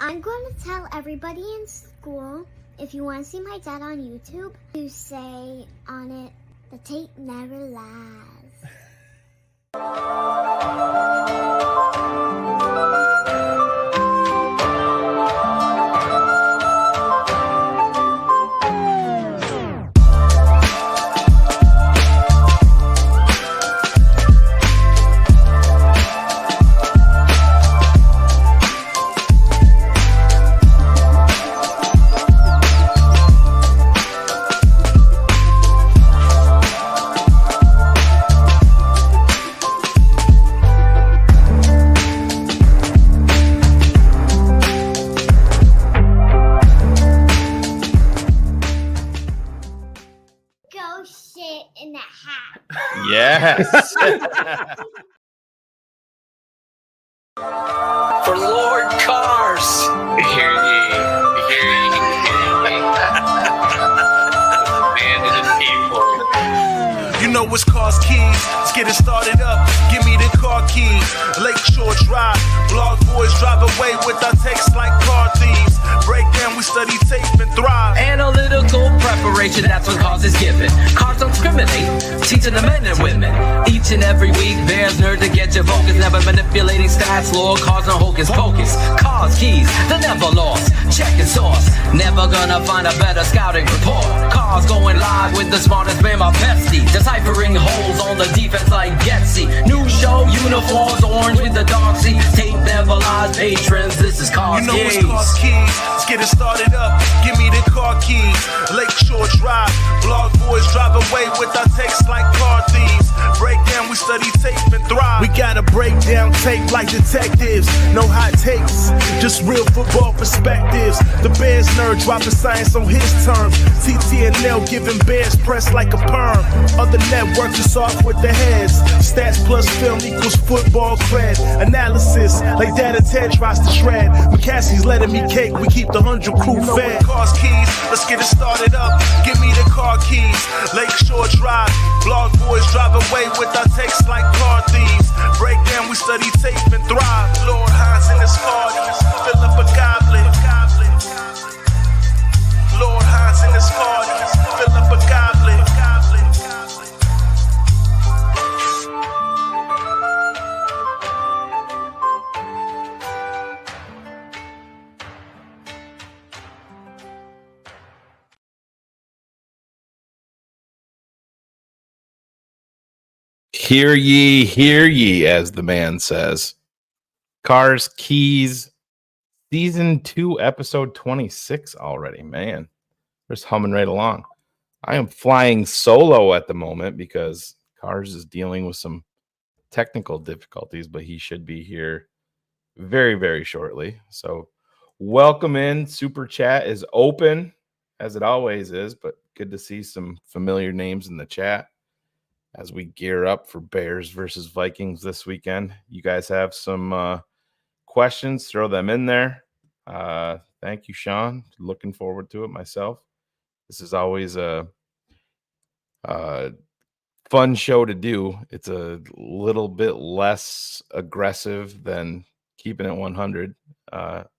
I'm going to tell everybody in school, if you want to see my dad on YouTube, to say on it, the tape never lies. Go shit in the hat. Yes. For Lord Cars. Hear ye, hear ye, hear ye. Man to the people. You know it's Cars Keys. Let's get it started up. Give me the car keys. Lakeshore Drive. Blog boys drive away with our texts like car thieves. Break down, we study tape and thrive. Analytical preparation, that's what Cars is given. Cars don't discriminate, teaching the men and women. Each and every week, BearsNerd to get your focus. Never manipulating stats, law, cars and hocus pocus. Cars keys, they never lost. Checking source, never gonna find a better scouting report. Cars going live with the smartest man, my bestie. Deciphering holes on the defense like Getsy. New show, uniforms, orange with the dark sea. Tape never lies, patrons, this is Cars You know Keys. it's Cars Keys. Let's get it started up. Give me the car keys. Lakeshore Drive. Blog boys drive away with our texts like car thieves. Break down, we study tape and thrive. We gotta break down tape like detectives. No hot takes, just real football perspectives. The BearsNerd dropping science on his terms. TTNL giving Bears press like a perm. Other networks is off with the heads. Stats plus film equals football cred. Analysis like Data Ted tries to shred. McCaskey's letting me cake, we keep the 100 crew fed. Cars Keys, let's get it started up. Give me the car keys. Lakeshore Drive. Blog boys drive away with our texts like car thieves. Break down, we study tape and thrive. Lord Hines in his party. Fill up a goblet. Lord Hines in his party. Fill up a goblet. Hear ye, as the man says. Cars Keys, Season 2, Episode 26 already. Man, we're just humming right along. I am flying solo at the moment because Cars is dealing with some technical difficulties, but he should be here very, very shortly. So welcome in. Super Chat is open, as it always is, but good to see some familiar names in the chat as we gear up for Bears versus Vikings this weekend. You guys have some questions, throw them in there. Thank you, Sean. Looking forward to it myself. This is always a fun show to do. It's a little bit less aggressive than Keeping It 100,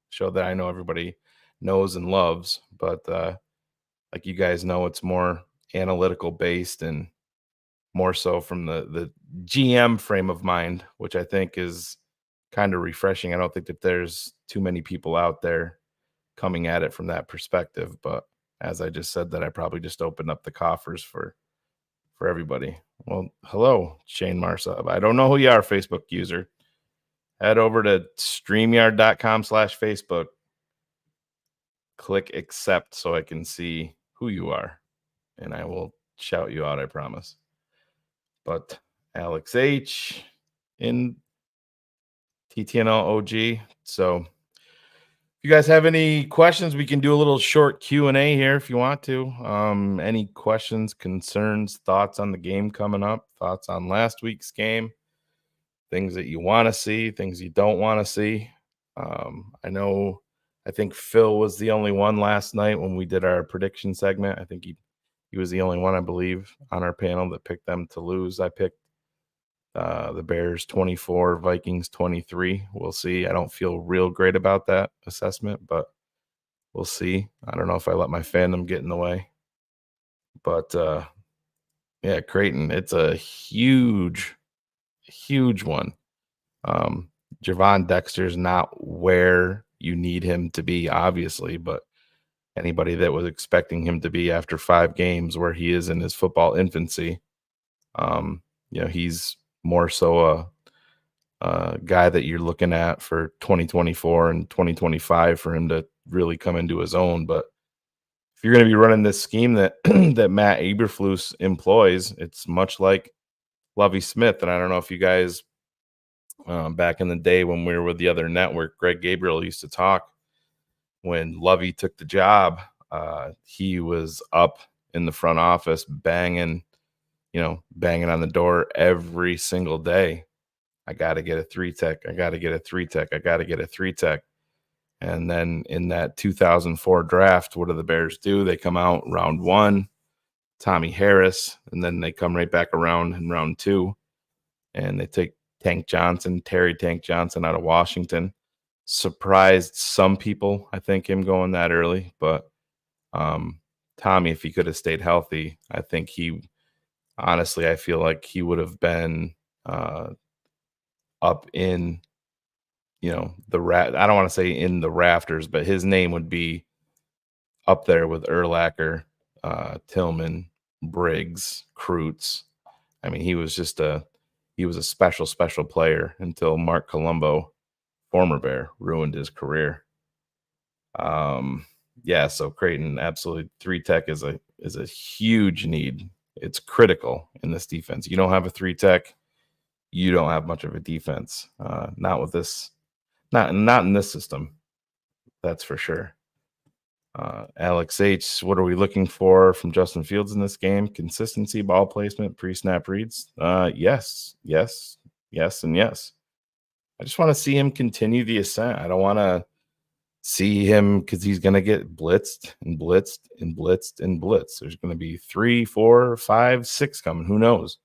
show that I know everybody knows and loves. But like you guys know, it's more analytical based and more so from the GM frame of mind, which I think is kind of refreshing. I don't think that there's too many people out there coming at it from that perspective. But as I just said, that I probably just opened up the coffers for everybody. Well, hello, Shane Marsub. I don't know who you are, Facebook user. Head over to StreamYard.com/Facebook. Click accept so I can see who you are. And I will shout you out, I promise. But Alex H in TTNL OG. So if you guys have any questions, we can do a little short Q&A here if you want to. Any questions, concerns, thoughts on the game coming up, thoughts on last week's game, things that you want to see, things you don't want to see. I think Phil was the only one last night when we did our prediction segment. I think he was the only one, I believe, on our panel that picked them to lose. I picked The Bears 24, Vikings 23. We'll see. I don't feel real great about that assessment, but we'll see. I don't know if I let my fandom get in the way. But yeah, Creighton, it's a huge one. Javon Dexter's not where you need him to be, obviously, but anybody that was expecting him to be after 5 games where he is in his football infancy, he's more so a guy that you're looking at for 2024 and 2025 for him to really come into his own. But if you're going to be running this scheme that that Matt Eberflus employs, it's much like Lovie Smith. And I don't know if you guys, back in the day when we were with the other network, Greg Gabriel used to talk when Lovie took the job. He was up in the front office banging on the door every single day. I got to get a 3-tech. I got to get a 3-tech. I got to get a 3-tech. And then in that 2004 draft, what do the Bears do? They come out round 1, Tommy Harris, and then they come right back around in round 2, and they take Terry Tank Johnson out of Washington. Surprised some people, I think, him going that early. But Tommy, if he could have stayed healthy, I think I feel like he would have been up in, I don't want to say in the rafters, but his name would be up there with Urlacher, Tillman, Briggs, Kreutz. I mean, he was a special player until Mark Colombo, former Bear, ruined his career. So Creighton, absolutely, 3-tech is a huge need. It's critical in this defense. You don't have a 3-tech, you don't have much of a defense. Not with this. Not in this system, that's for sure. Alex H., what are we looking for from Justin Fields in this game? Consistency, ball placement, pre-snap reads? Yes, and yes. I just want to see him continue the ascent. I don't want to see him because he's going to get blitzed and blitzed and blitzed and blitzed. There's going to be 3, 4, 5, 6 coming. Who knows?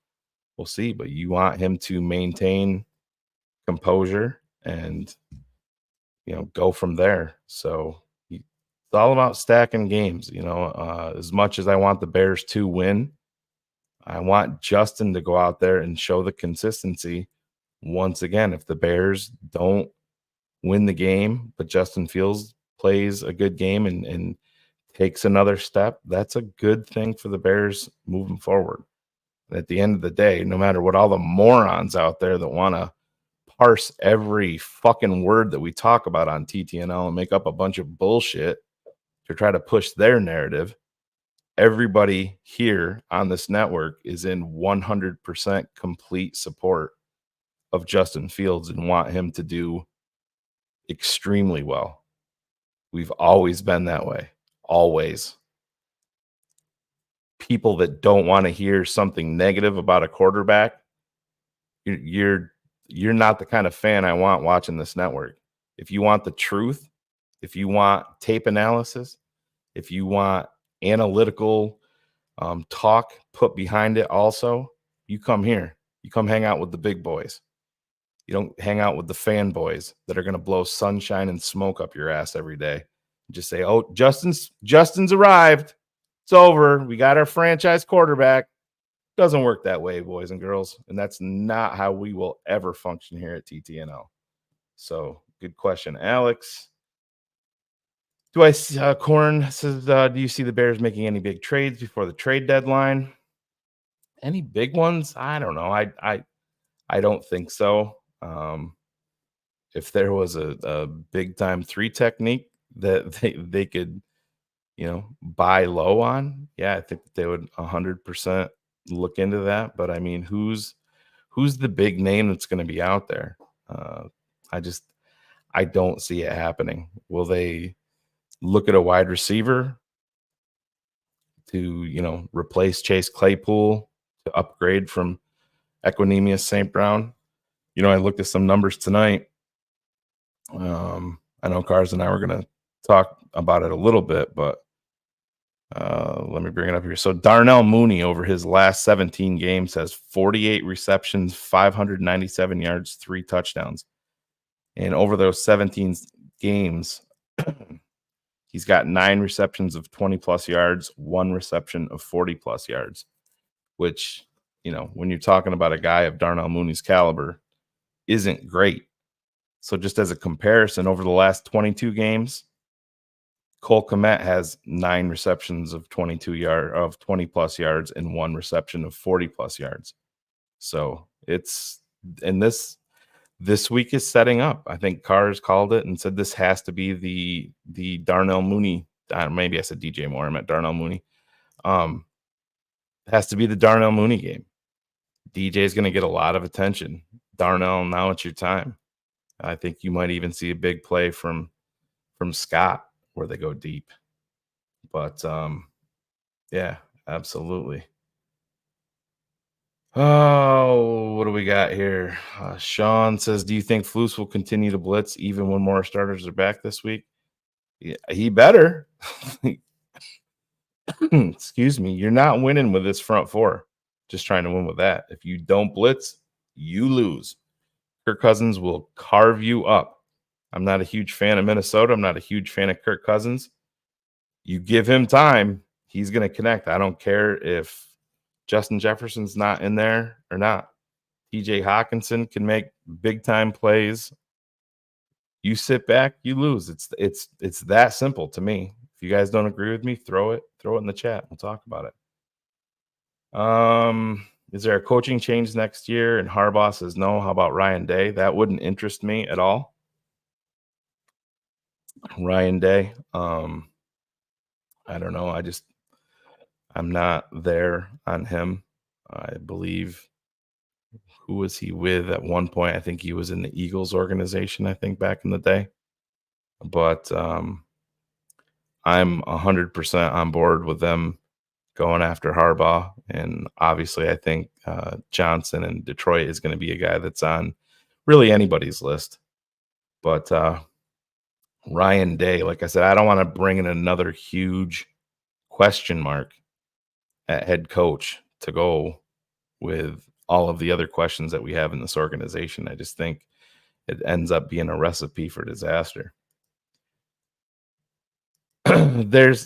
We'll see. But you want him to maintain composure and go from there. So it's all about stacking games. As much as I want the Bears to win, I want Justin to go out there and show the consistency. Once again, if the Bears don't win the game, but Justin Fields plays a good game and takes another step, that's a good thing for the Bears moving forward. And at the end of the day, no matter what all the morons out there that want to parse every fucking word that we talk about on TTNL and make up a bunch of bullshit to try to push their narrative, everybody here on this network is in 100% complete support of Justin Fields and want him to do extremely well. We've always been that way. Always. People that don't want to hear something negative about a quarterback, you're not the kind of fan I want watching this network. If you want the truth, if you want tape analysis, if you want analytical talk put behind it also, you come here. You come hang out with the big boys. You don't hang out with the fanboys that are going to blow sunshine and smoke up your ass every day. Just say, oh, Justin's arrived. It's over. We got our franchise quarterback. Doesn't work that way, boys and girls. And that's not how we will ever function here at TTNL. So good question, Alex. Corn says, do you see the Bears making any big trades before the trade deadline? Any big ones? I don't know. I don't think so. If there was a big time 3 technique that they could, buy low on, yeah, I think they would 100% look into that. But I mean, who's the big name that's going to be out there? I don't see it happening. Will they look at a wide receiver to, replace Chase Claypool, to upgrade from Equinemius St. Brown? I looked at some numbers tonight. I know Cars and I were going to talk about it a little bit, but Let me bring it up here. So Darnell Mooney over his last 17 games has 48 receptions, 597 yards, 3 touchdowns. And over those 17 games, he's got 9 receptions of 20 plus yards, 1 reception of 40 plus yards, which, you know, when you're talking about a guy of Darnell Mooney's caliber, isn't great. So just as a comparison, over the last 22 games, Cole Kmet has 9 receptions of 20 plus yards and 1 reception of 40 plus yards. So it's, and this week is setting up. I think Carr's called it and said this has to be the Darnell Mooney. Maybe I said DJ Moore. I meant Darnell Mooney. It has to be the Darnell Mooney game. DJ is going to get a lot of attention. Darnell, now it's your time. I think you might even see a big play from Scott where they go deep. But yeah, absolutely. Oh, what do we got here? Sean says, do you think Flus will continue to blitz even when more starters are back this week? Yeah, he better. Excuse me. You're not winning with this front four. Just trying to win with that. If you don't blitz, you lose. Kirk Cousins will carve you up. I'm not a huge fan of Minnesota. I'm not a huge fan of Kirk Cousins. You give him time, he's going to connect. I don't care if Justin Jefferson's not in there or not. TJ Hawkinson can make big time plays. You sit back, you lose. It's that simple to me. If you guys don't agree with me, throw it in the chat. We'll talk about it. Is there a coaching change next year? And Harbaugh says no. How about Ryan Day? That wouldn't interest me at all. Ryan Day. I don't know. I'm not there on him. I believe, who was he with at one point? I think he was in the Eagles organization, I think, back in the day. But I'm 100% on board with them going after Harbaugh. And obviously, I think Johnson in Detroit is going to be a guy that's on really anybody's list. But Ryan Day, like I said, I don't want to bring in another huge question mark at head coach to go with all of the other questions that we have in this organization. I just think it ends up being a recipe for disaster. There's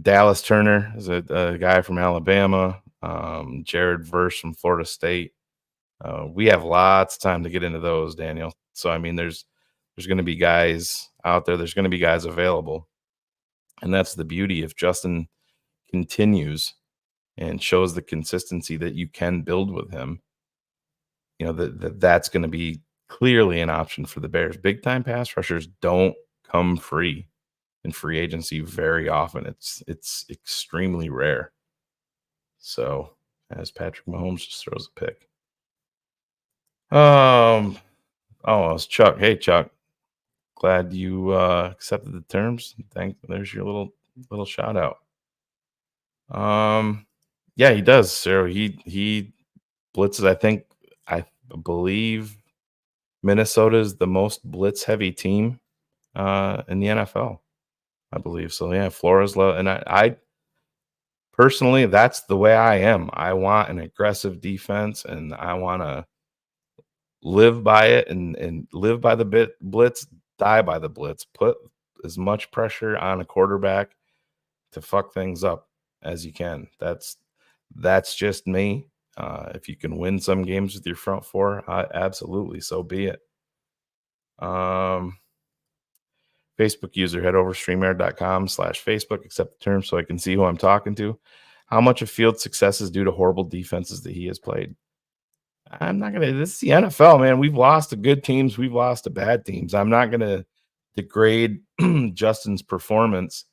Dallas Turner, is a guy from Alabama, Jared Verse from Florida State. We have lots of time to get into those, Daniel. So, I mean, there's going to be guys out there. There's going to be guys available. And that's the beauty. If Justin continues and shows the consistency that you can build with him, you know, that's going to be clearly an option for the Bears. Big time pass rushers don't come free in free agency very often. It's extremely rare. So as Patrick Mahomes just throws a pick. It's Chuck. Hey, Chuck. Glad you accepted the terms. There's your little shout out. Yeah, he does. So he blitzes. I believe Minnesota is the most blitz heavy team in the NFL. I believe so. Yeah, Flores low, and I personally, that's the way I am. I want an aggressive defense, and I want to live by it and live by the blitz, die by the blitz. Put as much pressure on a quarterback to fuck things up as you can. That's just me. If you can win some games with your front four, absolutely, so be it. Facebook user, head over streamer.com/Facebook, accept the terms so I can see who I'm talking to. How much of Fields' success is due to horrible defenses that he has played? I'm not going to, this is the NFL, man. We've lost to good teams. We've lost to bad teams. I'm not going to degrade Justin's performance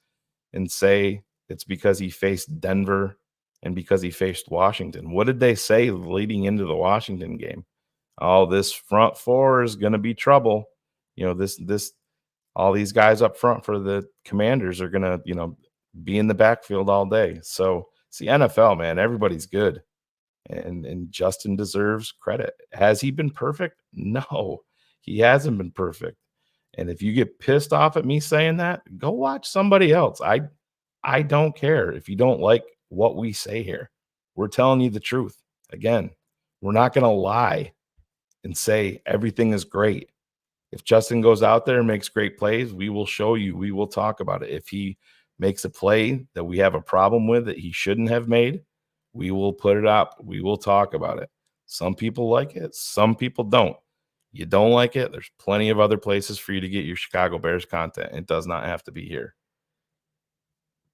and say it's because he faced Denver and because he faced Washington. What did they say leading into the Washington game? Oh, this front four is going to be trouble. You know, all these guys up front for the Commanders are going to, you know, be in the backfield all day. So it's the NFL, man. Everybody's good. And Justin deserves credit. Has he been perfect? No, he hasn't been perfect. And if you get pissed off at me saying that, go watch somebody else. I don't care if you don't like what we say here. We're telling you the truth. Again, we're not going to lie and say everything is great. If Justin goes out there and makes great plays, we will show you. We will talk about it. If he makes a play that we have a problem with that he shouldn't have made, we will put it up. We will talk about it. Some people like it. Some people don't. You don't like it, there's plenty of other places for you to get your Chicago Bears content. It does not have to be here.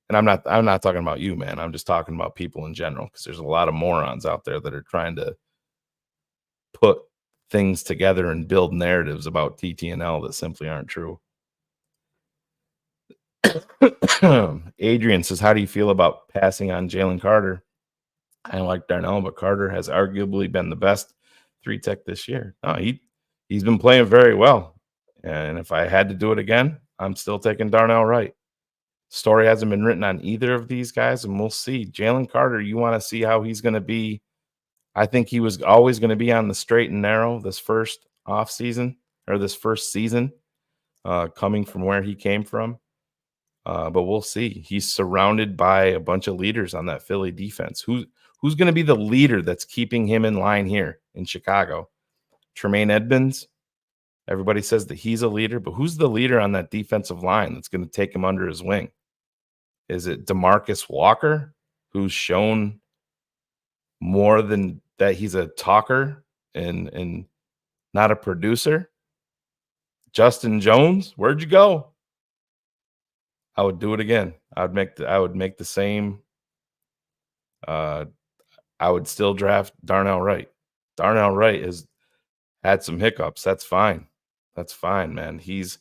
And I'm not talking about you, man. I'm just talking about people in general, because there's a lot of morons out there that are trying to put things together and build narratives about TTNL that simply aren't true. Adrian says, how do you feel about passing on Jalen Carter? I like Darnell, but Carter has arguably been the best 3-tech this year. No, he's been playing very well. And if I had to do it again, I'm still taking Darnell Wright. Story hasn't been written on either of these guys, and we'll see. Jalen Carter, you want to see how he's going to be. I think he was always going to be on the straight and narrow this first offseason, or this first season, coming from where he came from. But we'll see. He's surrounded by a bunch of leaders on that Philly defense. Who's going to be the leader that's keeping him in line here in Chicago? Tremaine Edmonds. Everybody says that he's a leader, but who's the leader on that defensive line that's going to take him under his wing? Is it DeMarcus Walker, who's shown more than that he's a talker and not a producer? Justin Jones, where'd you go? I would do it again. I would make the same. I would still draft Darnell Wright. Darnell Wright has had some hiccups. That's fine. That's fine, man. He's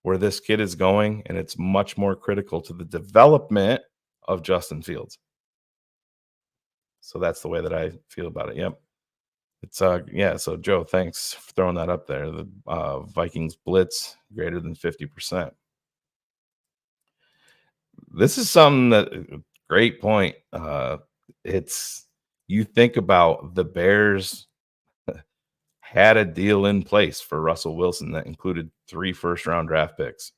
where this kid is going, and it's much more critical to the development of Justin Fields. So that's the way that I feel about it. Yep. It's yeah. So Joe, thanks for throwing that up there. The Vikings blitz greater than 50%. This is something that great point. It's you think about the Bears had a deal in place for Russell Wilson that included 3 first-round draft picks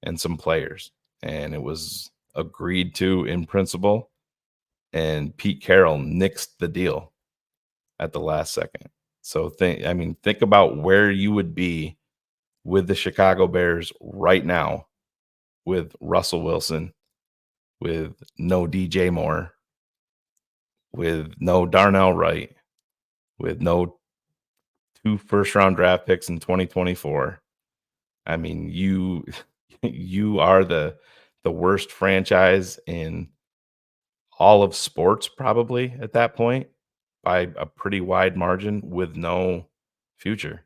and some players, and it was agreed to in principle. And Pete Carroll nixed the deal at the last second. So think about where you would be with the Chicago Bears right now with Russell Wilson, with no DJ Moore, with no Darnell Wright, with no 2 first-round draft picks in 2024. I mean, you are the worst franchise in all of sports probably at that point by a pretty wide margin with no future.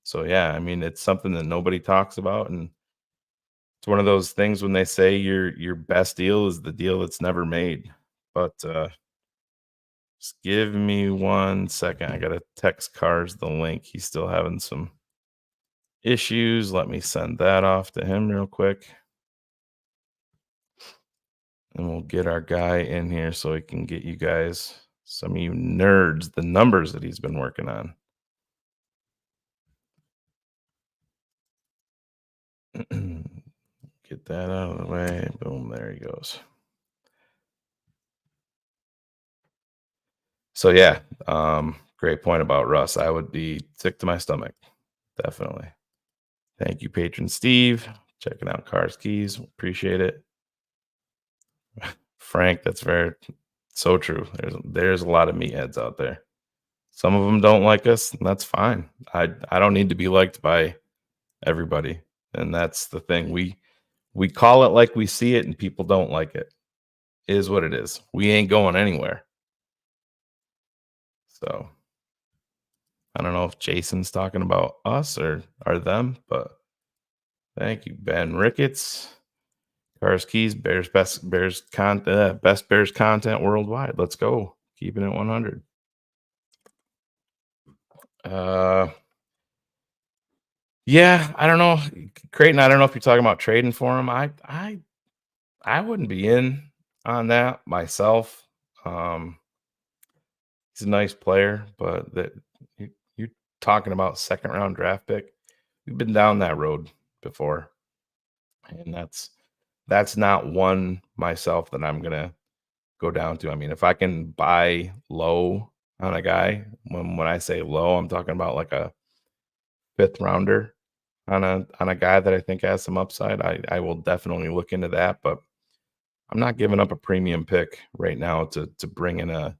So yeah, I mean, it's something that nobody talks about, and it's one of those things when they say your best deal is the deal that's never made. But just give me 1 second. I gotta text Cars the link. He's still having some issues. Let me send that off to him real quick. And we'll get our guy in here so he can get you guys, some of you nerds, the numbers that he's been working on. Get that out of the way. Boom, there he goes. So yeah, great point about Russ. I would be sick to my stomach. Definitely. Thank you, patron Steve. Checking out Cars Keys. Appreciate it. Frank, that's very so true. There's a lot of meatheads out there. Some of them don't like us, and that's fine. I don't need to be liked by everybody. And that's the thing. We call it like we see it, and people don't like it. It is what it is. We ain't going anywhere. So I don't know if Jason's talking about us or them, but thank you, Ben Ricketts. Cars Keys, best Bears content worldwide. Let's go. Keeping it 100. Yeah, I don't know. Creighton, I don't know if you're talking about trading for him. I wouldn't be in on that myself. He's a nice player, but you're talking about second round draft pick. We've been down that road before, and that's that's not one myself that I'm gonna go down to. I mean, if I can buy low on a guy, when I say low, I'm talking about like a 5th rounder on a guy that I think has some upside. I will definitely look into that, but I'm not giving up a premium pick right now to bring in a,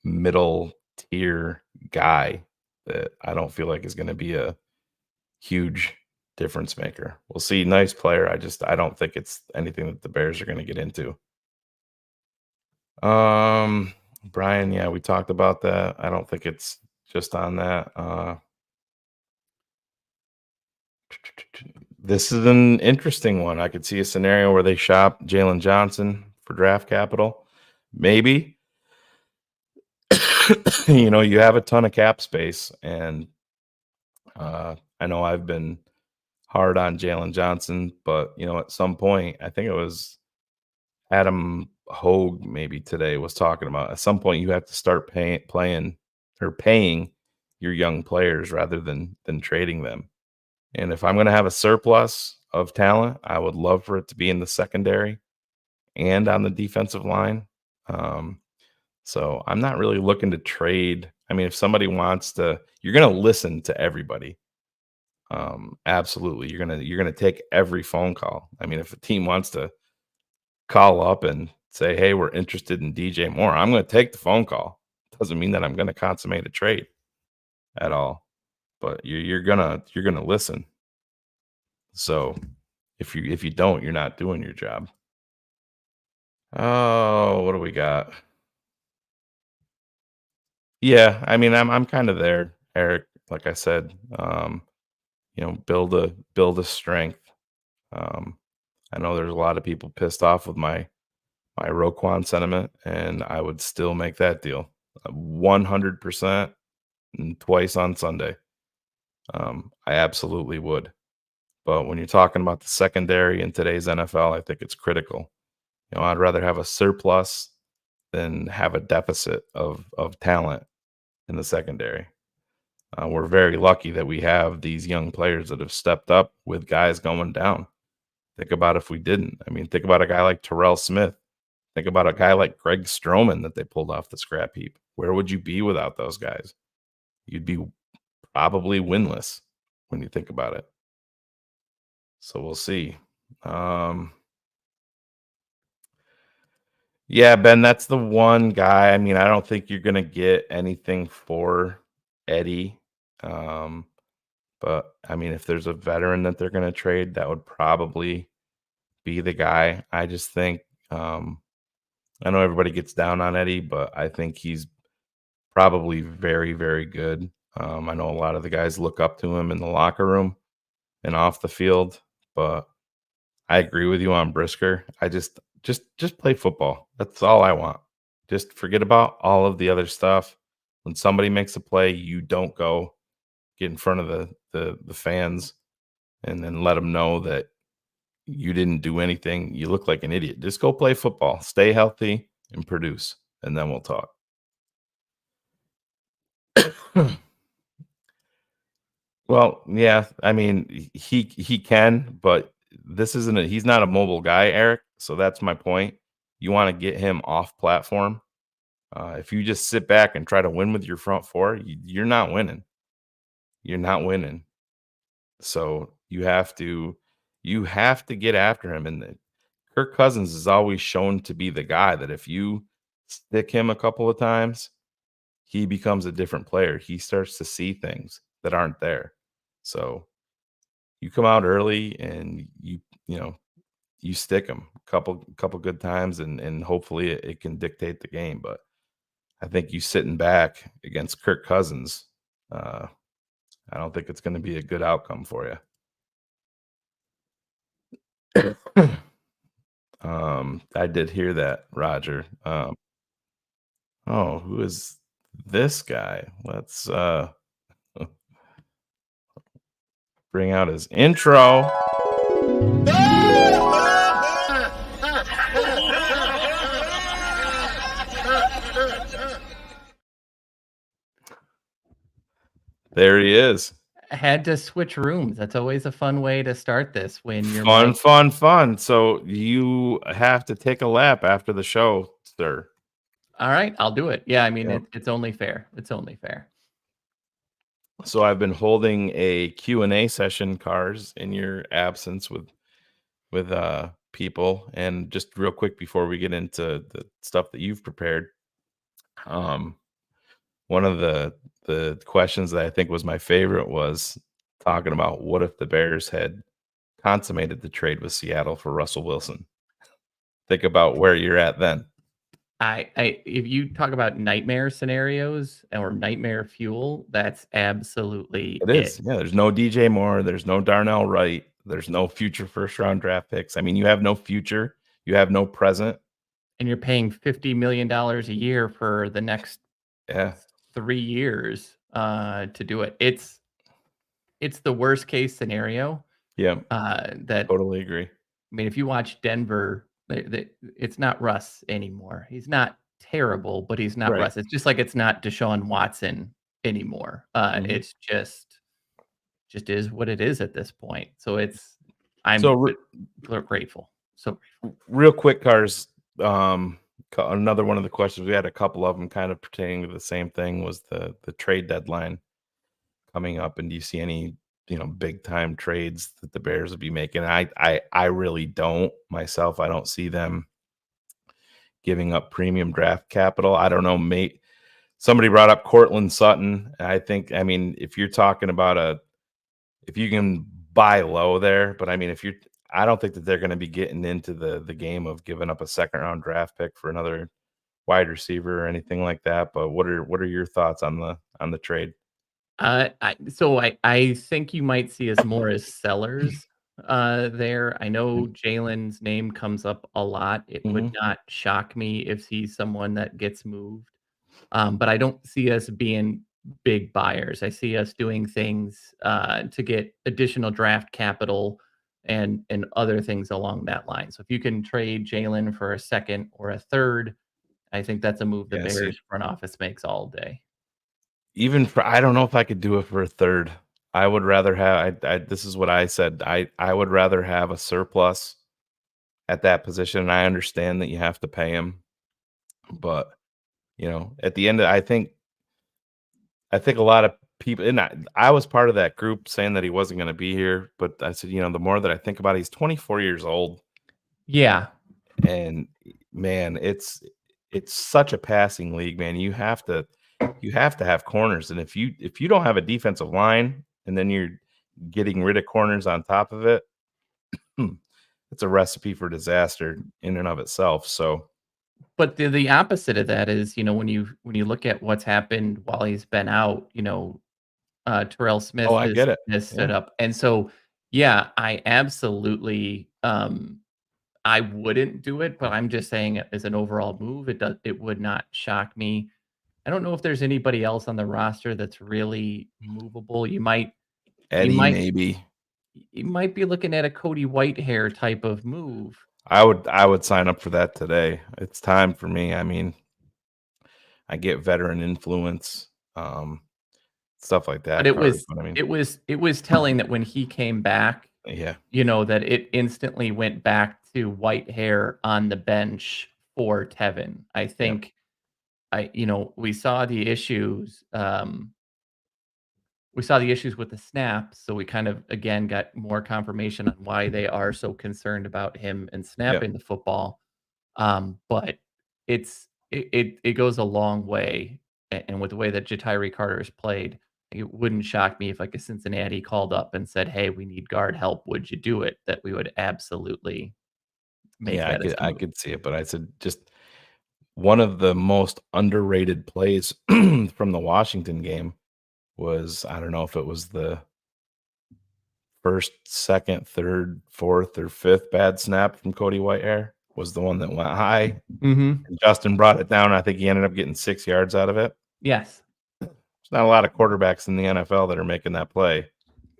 middle tier guy that I don't feel like is going to be a huge difference maker. We'll see. Nice player. I don't think it's anything that the Bears are going to get into. Brian, yeah, we talked about that. I don't think it's just on that. This is an interesting one. I could see a scenario where they shop Jalen Johnson for draft capital. Maybe. You have a ton of cap space, and I know I've been hard on Jalen Johnson, but at some point, I think it was Adam Hogue maybe today was talking about, at some point you have to start paying your young players rather than trading them. And if I'm going to have a surplus of talent, I would love for it to be in the secondary and on the defensive line. So I'm not really looking to trade. I mean, if somebody wants to, you're going to listen to everybody. Absolutely. You're going to take every phone call. I mean, if a team wants to call up and say, hey, we're interested in DJ Moore, I'm going to take the phone call. Doesn't mean that I'm going to consummate a trade at all, but you're gonna listen. So if you don't, you're not doing your job. Oh, what do we got? Yeah, I mean, I'm kind of there, Eric. Like I said, build a strength. I know there's a lot of people pissed off with my Roquan sentiment, and I would still make that deal 100% and twice on Sunday. I absolutely would. But when you're talking about the secondary in today's NFL, I think it's critical. I'd rather have a surplus than have a deficit of talent in the secondary. We're very lucky that we have these young players that have stepped up with guys going down. Think about if we didn't. I mean, think about a guy like Terrell Smith. Think about a guy like Greg Stroman that they pulled off the scrap heap. Where would you be without those guys? You'd be probably winless when you think about it. So we'll see. Yeah, Ben, that's the one guy. I mean, I don't think you're going to get anything for Eddie. But I mean, if there's a veteran that they're going to trade, that would probably be the guy. I just think, I know everybody gets down on Eddie, but I think he's probably very, very good. I know a lot of the guys look up to him in the locker room and off the field, but I agree with you on Brisker. I just play football. That's all I want. Just forget about all of the other stuff. When somebody makes a play, you don't go get in front of the fans and then let them know that you didn't do anything. You look like an idiot. Just go play football. Stay healthy and produce, and then we'll talk. Well, yeah, I mean, he can, but he's not a mobile guy, Eric. So that's my point. You want to get him off platform. If you just sit back and try to win with your front four, you're not winning. You're not winning. So you have to get after him. And Kirk Cousins is always shown to be the guy that if you stick him a couple of times, he becomes a different player. He starts to see things that aren't there. So you come out early and you stick him a couple good times, and hopefully it can dictate the game. But I think you sitting back against Kirk Cousins, I don't think it's going to be a good outcome for you. I did hear that, Roger. Who is this guy? Let's bring out his intro. There he is. had to switch rooms. That's always a fun way to start this when you're Fun. So you have to take a lap after the show, sir. All right, I'll do it. Yeah, I mean, Yep. it's only fair. It's only fair. So I've been holding a Q&A session, Cars, in your absence with people. And just real quick before we get into the stuff that you've prepared, one of the questions that I think was my favorite was talking about what if the Bears had consummated the trade with Seattle for Russell Wilson. Think about where you're at then. If you talk about nightmare scenarios or nightmare fuel, that's absolutely It is. Yeah, there's no DJ Moore, there's no Darnell Wright, there's no future first round draft picks. I mean, you have no future, you have no present. And you're paying $50 million a year for the next 3 years to do it. It's the worst case scenario. Yeah. That totally agree. I mean, if you watch Denver, it's not Russ anymore. He's not terrible, but he's not Russ. It's just like it's not Deshaun Watson anymore. It's just is what it is at this point. So I'm grateful. So real quick, Cars. Another one of the questions, we had a couple of them kind of pertaining to the same thing, was the trade deadline coming up, and do you see any big time trades that the Bears would be making? I really don't myself. I don't see them giving up premium draft capital. I don't know, mate. Somebody brought up Cortland Sutton. I mean, if you're talking about if you can buy low there, but I mean, I don't think that they're going to be getting into the game of giving up a second round draft pick for another wide receiver or anything like that. But what are your thoughts on the trade? I think you might see us more as sellers there. I know Jalen's name comes up a lot. It would not shock me if he's someone that gets moved. But I don't see us being big buyers. I see us doing things to get additional draft capital and other things along that line. So if you can trade Jalen for a second or a third, I think that's a move the Bears front office makes all day. Even for, I don't know if I could do it for a third. I would rather have, this is what I said. I would rather have a surplus at that position. And I understand that you have to pay him, but at the end, I think a lot of people, and I was part of that group saying that he wasn't going to be here, but I said, the more that I think about it, he's 24 years old. Yeah. And man, it's such a passing league, man. You have to have corners. And if you don't have a defensive line and then you're getting rid of corners on top of it, it's a recipe for disaster in and of itself. So, but the opposite of that is, when you look at what's happened while he's been out, Terrell Smith has stood up. And so, yeah, I absolutely, I wouldn't do it, but I'm just saying as an overall move, it would not shock me. I don't know if there's anybody else on the roster that's really movable. Maybe. You might be looking at a Cody Whitehair type of move. I would sign up for that today. It's time for me. I mean, I get veteran influence, stuff like that. But it was telling that when he came back, that it instantly went back to Whitehair on the bench for Tevin. I think we saw the issues. We saw the issues with the snaps, so we kind of again got more confirmation on why they are so concerned about him and snapping the football. But it goes a long way, and with the way that Ja'Tyre Carter has played, it wouldn't shock me if like a Cincinnati called up and said, "Hey, we need guard help. Would you do it?" That we would absolutely make that. I could see it, but I said just one of the most underrated plays from the Washington game was, I don't know if it was the first, second, third, fourth, or fifth bad snap from Cody Whitehair was the one that went high. And Justin brought it down. I think he ended up getting 6 yards out of it. Yes. There's not a lot of quarterbacks in the NFL that are making that play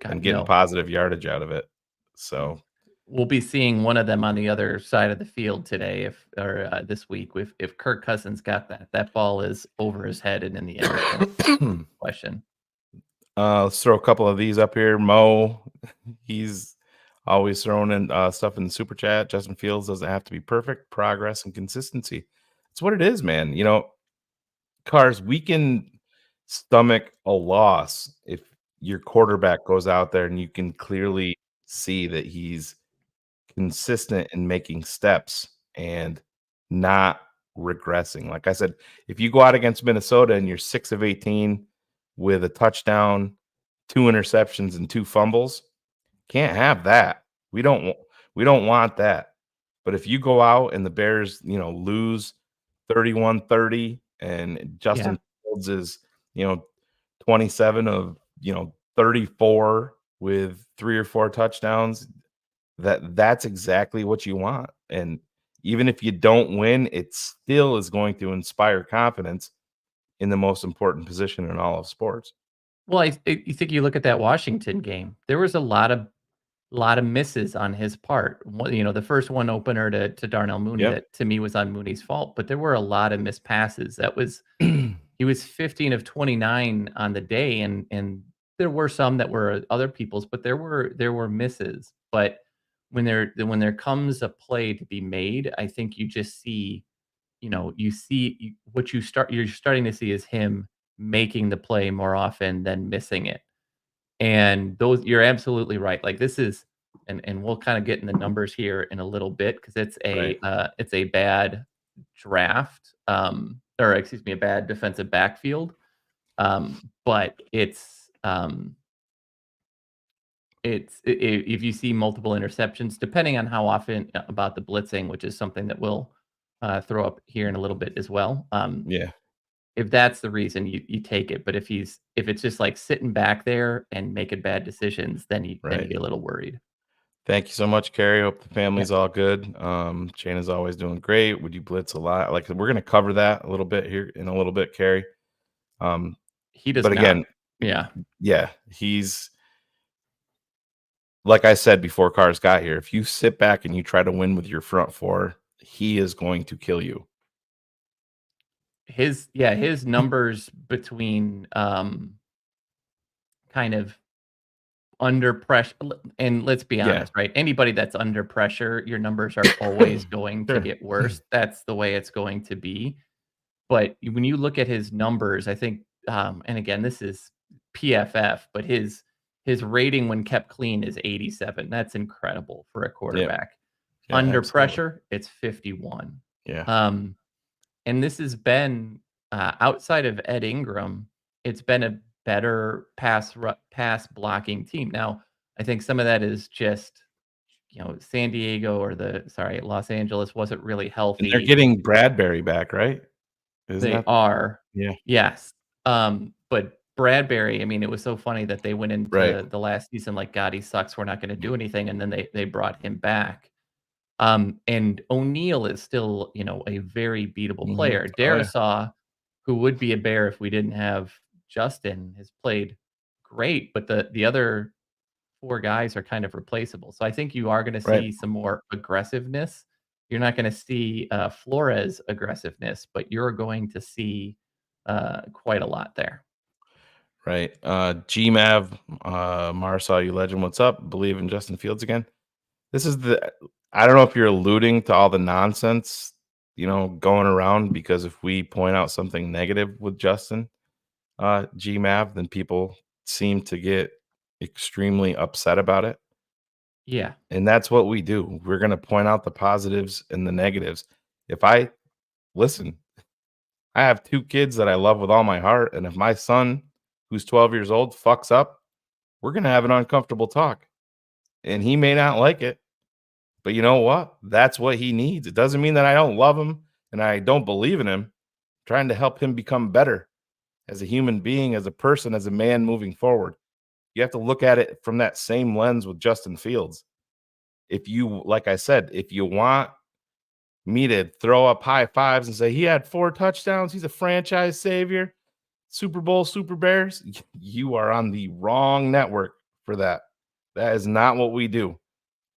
and getting positive yardage out of it. So we'll be seeing one of them on the other side of the field today, this week. If Kirk Cousins got that ball is over his head and in the end. Question. Let's throw a couple of these up here. Mo, he's always throwing in stuff in the super chat. Justin Fields doesn't have to be perfect. Progress and consistency. It's what it is, man. You know, Cars, we can stomach a loss if your quarterback goes out there and you can clearly see that he's consistent in making steps and not regressing. Like I said, if you go out against Minnesota and you're 6 of 18 with a touchdown, 2 interceptions, and 2 fumbles, can't have that. We don't want that. But if you go out and the Bears, lose 31-30 and Justin Fields is, 27 of, 34 with 3 or 4 touchdowns, that's exactly what you want. And even if you don't win, it still is going to inspire confidence in the most important position in all of sports. Well, you think you look at that Washington game, there was a lot of misses on his part. The first one opener to Darnell Mooney that to me was on Mooney's fault, but there were a lot of missed passes. That was he was 15 of 29 on the day, and there were some that were other people's, but there were misses. But when there comes a play to be made, I think you just see, you're starting to see is him making the play more often than missing it. And those, you're absolutely right. Like this is, and we'll kind of get in the numbers here in a little bit because it's a bad draft, or excuse me, a bad defensive backfield. But if you see multiple interceptions, depending on how often about the blitzing, which is something that we'll throw up here in a little bit as well. If that's the reason, you take it. But if it's just like sitting back there and making bad decisions, then you get a little worried. Thank you so much, Carrie. Hope the family's all good. Shane is always doing great. Would you blitz a lot? Like we're gonna cover that a little bit here in a little bit, Carrie. He does, but again, he's like I said before Cars got here. If you sit back and you try to win with your front four, he is going to kill you. His numbers between kind of under pressure, and let's be honest, right? Anybody that's under pressure, your numbers are always going to get worse. That's the way it's going to be. But when you look at his numbers, I think, and again, this is PFF, but his rating when kept clean is 87. That's incredible for a quarterback. Under pressure, it's 51. And this has been outside of Ed Ingram, it's been a better pass blocking team. Now, I think some of that is just San Diego Los Angeles wasn't really healthy. And they're getting Bradbury back, right? Yes. But Bradbury, I mean, it was so funny that they went into the last season like, God, he sucks, we're not going to do anything, and then they brought him back. And O'Neal is still, a very beatable player. Darisaw, who would be a Bear if we didn't have Justin, has played great, but the other 4 guys are kind of replaceable. So I think you are going to see some more aggressiveness. You're not going to see Flores aggressiveness, but you're going to see quite a lot there. Right. GMAV, Marshaw, you legend, what's up? Believe in Justin Fields again. This is I don't know if you're alluding to all the nonsense, going around, because if we point out something negative with Justin, GMAV, then people seem to get extremely upset about it. Yeah. And that's what we do. We're going to point out the positives and the negatives. I have 2 kids that I love with all my heart. And if my son, who's 12 years old, fucks up, we're going to have an uncomfortable talk. And he may not like it. But you know what? That's what he needs. It doesn't mean that I don't love him and I don't believe in him. I'm trying to help him become better as a human being, as a person, as a man moving forward. You have to look at it from that same lens with Justin Fields. Like I said, if you want me to throw up high fives and say he had 4 touchdowns, he's a franchise savior, Super Bowl, Super Bears, you are on the wrong network for that. That is not what we do.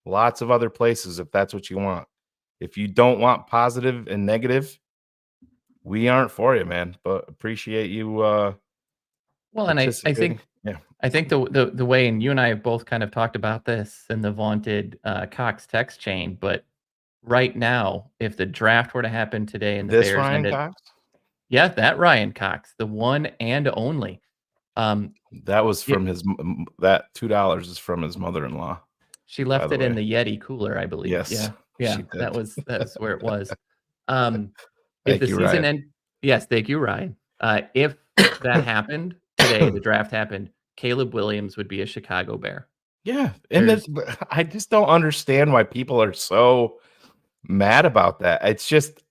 Lots of other places, if that's what you want. If you don't want positive and negative, we aren't for you, man. But appreciate you. Well, and I think Yeah. I think the way, and you and I have both kind of talked about this in the vaunted Cox text chain, but right now, if the draft were to happen today and the This Bears Ryan ended, Cox? yeah, that Ryan Cox, the one and only. That was Yeah. from that $2 is from his mother-in-law. She by left the it in way. the Yeti cooler, I believe. Yes, Yeah. she Yeah. did. That's where it was. If Thank the you, season Ryan. end, yes, thank you, Ryan. If that happened today, the draft happened, Caleb Williams would be a Chicago Bear. Yeah, and There's- I just don't understand why people are so mad about that. It's just,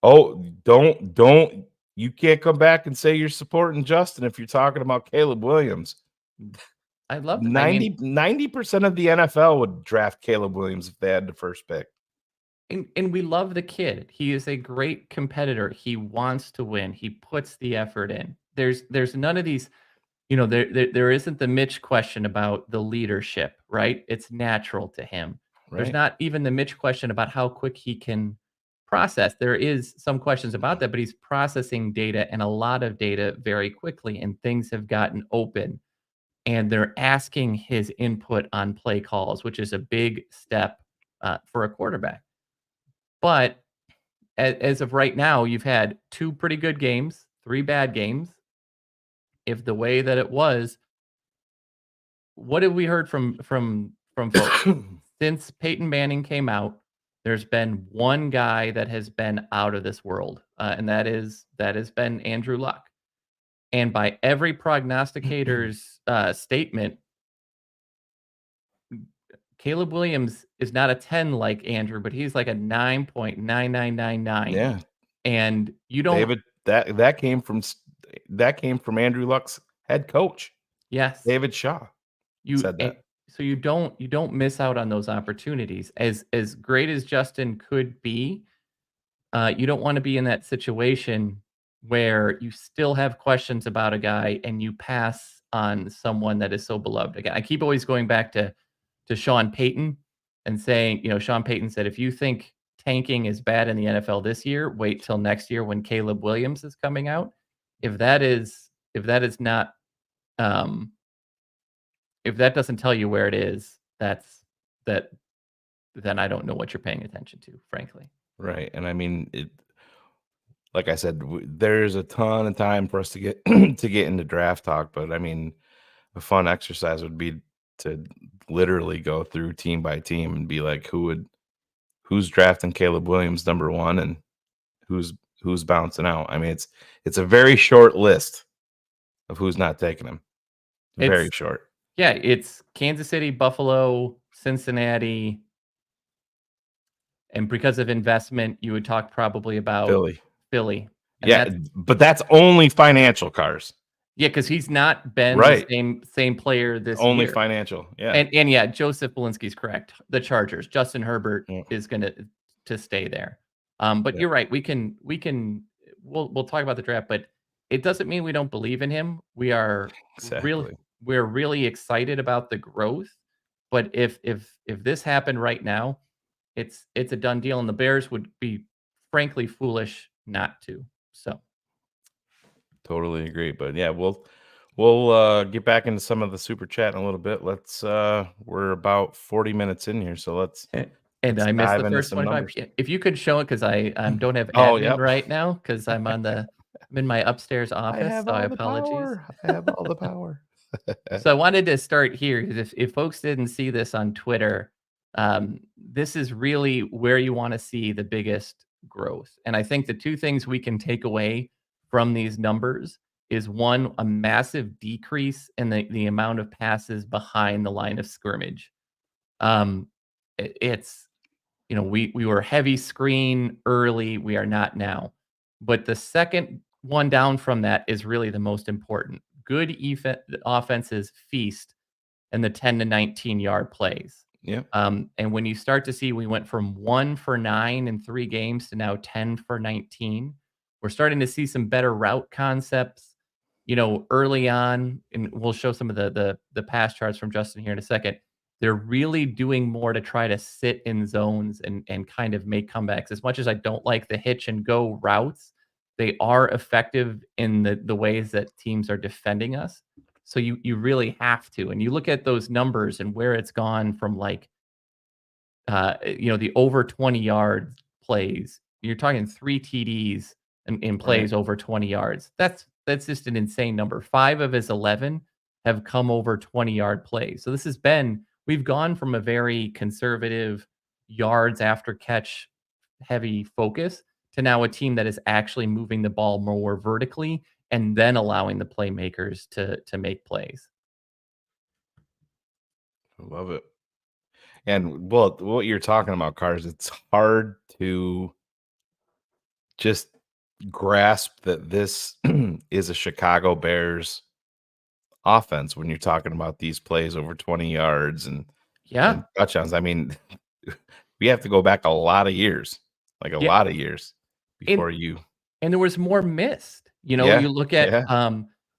oh, don't you can't come back and say you're supporting Justin if you're talking about Caleb Williams. I love it. I mean, 90% of the NFL would draft Caleb Williams if they had the first pick. and we love the kid. He is a great competitor. He wants to win. He puts the effort in. There's none of these, there isn't the Mitch question about the leadership, right? It's natural to him. There's Right. not even the Mitch question about how quick he can process. There is some questions about that, but he's processing data and a lot of data very quickly, and things have gotten open. And they're asking his input on play calls, which is a big step for a quarterback. But as of right now, you've had 2 pretty good games, 3 bad games. If the way that it was, what have we heard from folks? Since Peyton Manning came out, there's been one guy that has been out of this world, and that has been Andrew Luck. And by every prognosticator's statement, Caleb Williams is not a 10 like Andrew, but he's like a 9.9999. Yeah. And you don't. David, that came from Andrew Luck's head coach. Yes. David Shaw said that. So you don't miss out on those opportunities. As great as Justin could be, you don't want to be in that situation where you still have questions about a guy and you pass on someone that is so beloved. Again, I keep always going back to Sean Payton and saying, Sean Payton said, if you think tanking is bad in the NFL this year, wait till next year when Caleb Williams is coming out. If that not, if that doesn't tell you where it is, then I don't know what you're paying attention to, frankly. Right. And I mean, like I said, there's a ton of time for us to get to get into draft talk, but I mean, a fun exercise would be to literally go through team by team and be like, who's drafting Caleb Williams number 1 and who's bouncing out. I mean, it's a very short list of who's not taking him. Very short. Yeah, it's Kansas City, Buffalo, Cincinnati, and because of investment, you would talk probably about Philly. And yeah, but that's only financial cars. Yeah, because he's not been right. the same player this only year. Financial. Yeah. And yeah, Joseph Bielinski's correct. The Chargers. Justin Herbert is going to stay there. But you're right. We'll talk about the draft, but it doesn't mean we don't believe in him. We are we're really excited about the growth. But if this happened right now, it's a done deal, and the Bears would be frankly foolish not to. So totally agree. But yeah, we'll get back into some of the super chat in a little bit. Let's we're about 40 minutes in here, so let's I missed the first 25. If you could show it, because I don't have admin right now because I'm in my upstairs office. So I apologize. I have all the power. So I wanted to start here because if folks didn't see this on Twitter, this is really where you want to see the biggest growth. And I think the 2 things we can take away from these numbers is, 1, a massive decrease in the amount of passes behind the line of scrimmage. It's, we were heavy screen early. We are not now. But the second one down from that is really the most important. Good offenses feast in the 10 to 19 yard plays. Yeah. And when you start to see we went from 1 for 9 in 3 games to now 10 for 19, we're starting to see some better route concepts, early on. And we'll show some of the pass charts from Justin here in a second. They're really doing more to try to sit in zones and kind of make comebacks. As much as I don't like the hitch and go routes, they are effective in the ways that teams are defending us. So you really have to. And you look at those numbers and where it's gone from like the over 20 yard plays. You're talking 3 TDs in plays over 20 yards. That's just an insane number. 5 of his 11 have come over 20-yard plays. So we've gone from a very conservative yards after catch heavy focus to now a team that is actually moving the ball more vertically and then allowing the playmakers to make plays. I love it. And well, what you're talking about, Cars, it's hard to just grasp that this is a Chicago Bears offense when you're talking about these plays over 20 yards and touchdowns. I mean, we have to go back a lot of years, lot of years before And there was more missed. You look at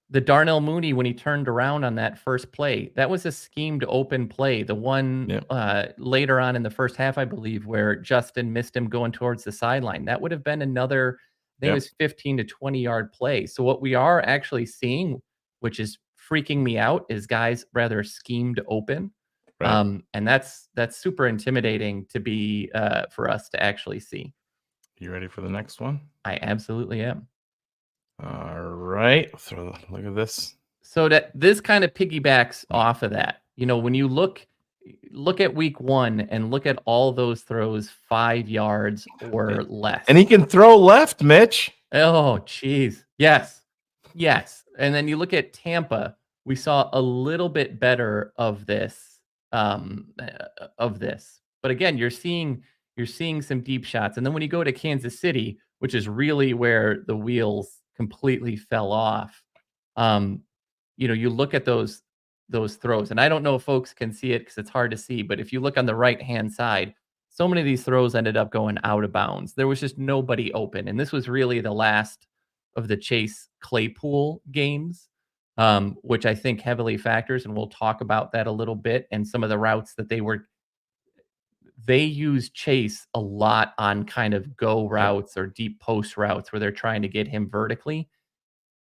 the Darnell Mooney when he turned around on that first play. That was a schemed open play. The one later on in the first half, I believe, where Justin missed him going towards the sideline. That would have been another, I think it was 15 to 20-yard play. So what we are actually seeing, which is freaking me out, is guys rather schemed open. Right. And that's super intimidating to be for us to actually see. You ready for the next one? I absolutely am. All right. Look at this. So this kind of piggybacks off of that. When you look at week 1 and look at all those throws 5 yards or less. And he can throw left, Mitch. Oh, geez. Yes. And then you look at Tampa, we saw a little bit better of this. But again, you're seeing some deep shots. And then when you go to Kansas City, which is really where the wheels completely fell off, you look at those throws, and I don't know if folks can see it because it's hard to see, but if you look on the right-hand side, so many of these throws ended up going out of bounds. There was just nobody open. And this was really the last of the Chase Claypool games, which I think heavily factors, and we'll talk about that a little bit, and some of the routes that they use Chase a lot on kind of go routes or deep post routes where they're trying to get him vertically,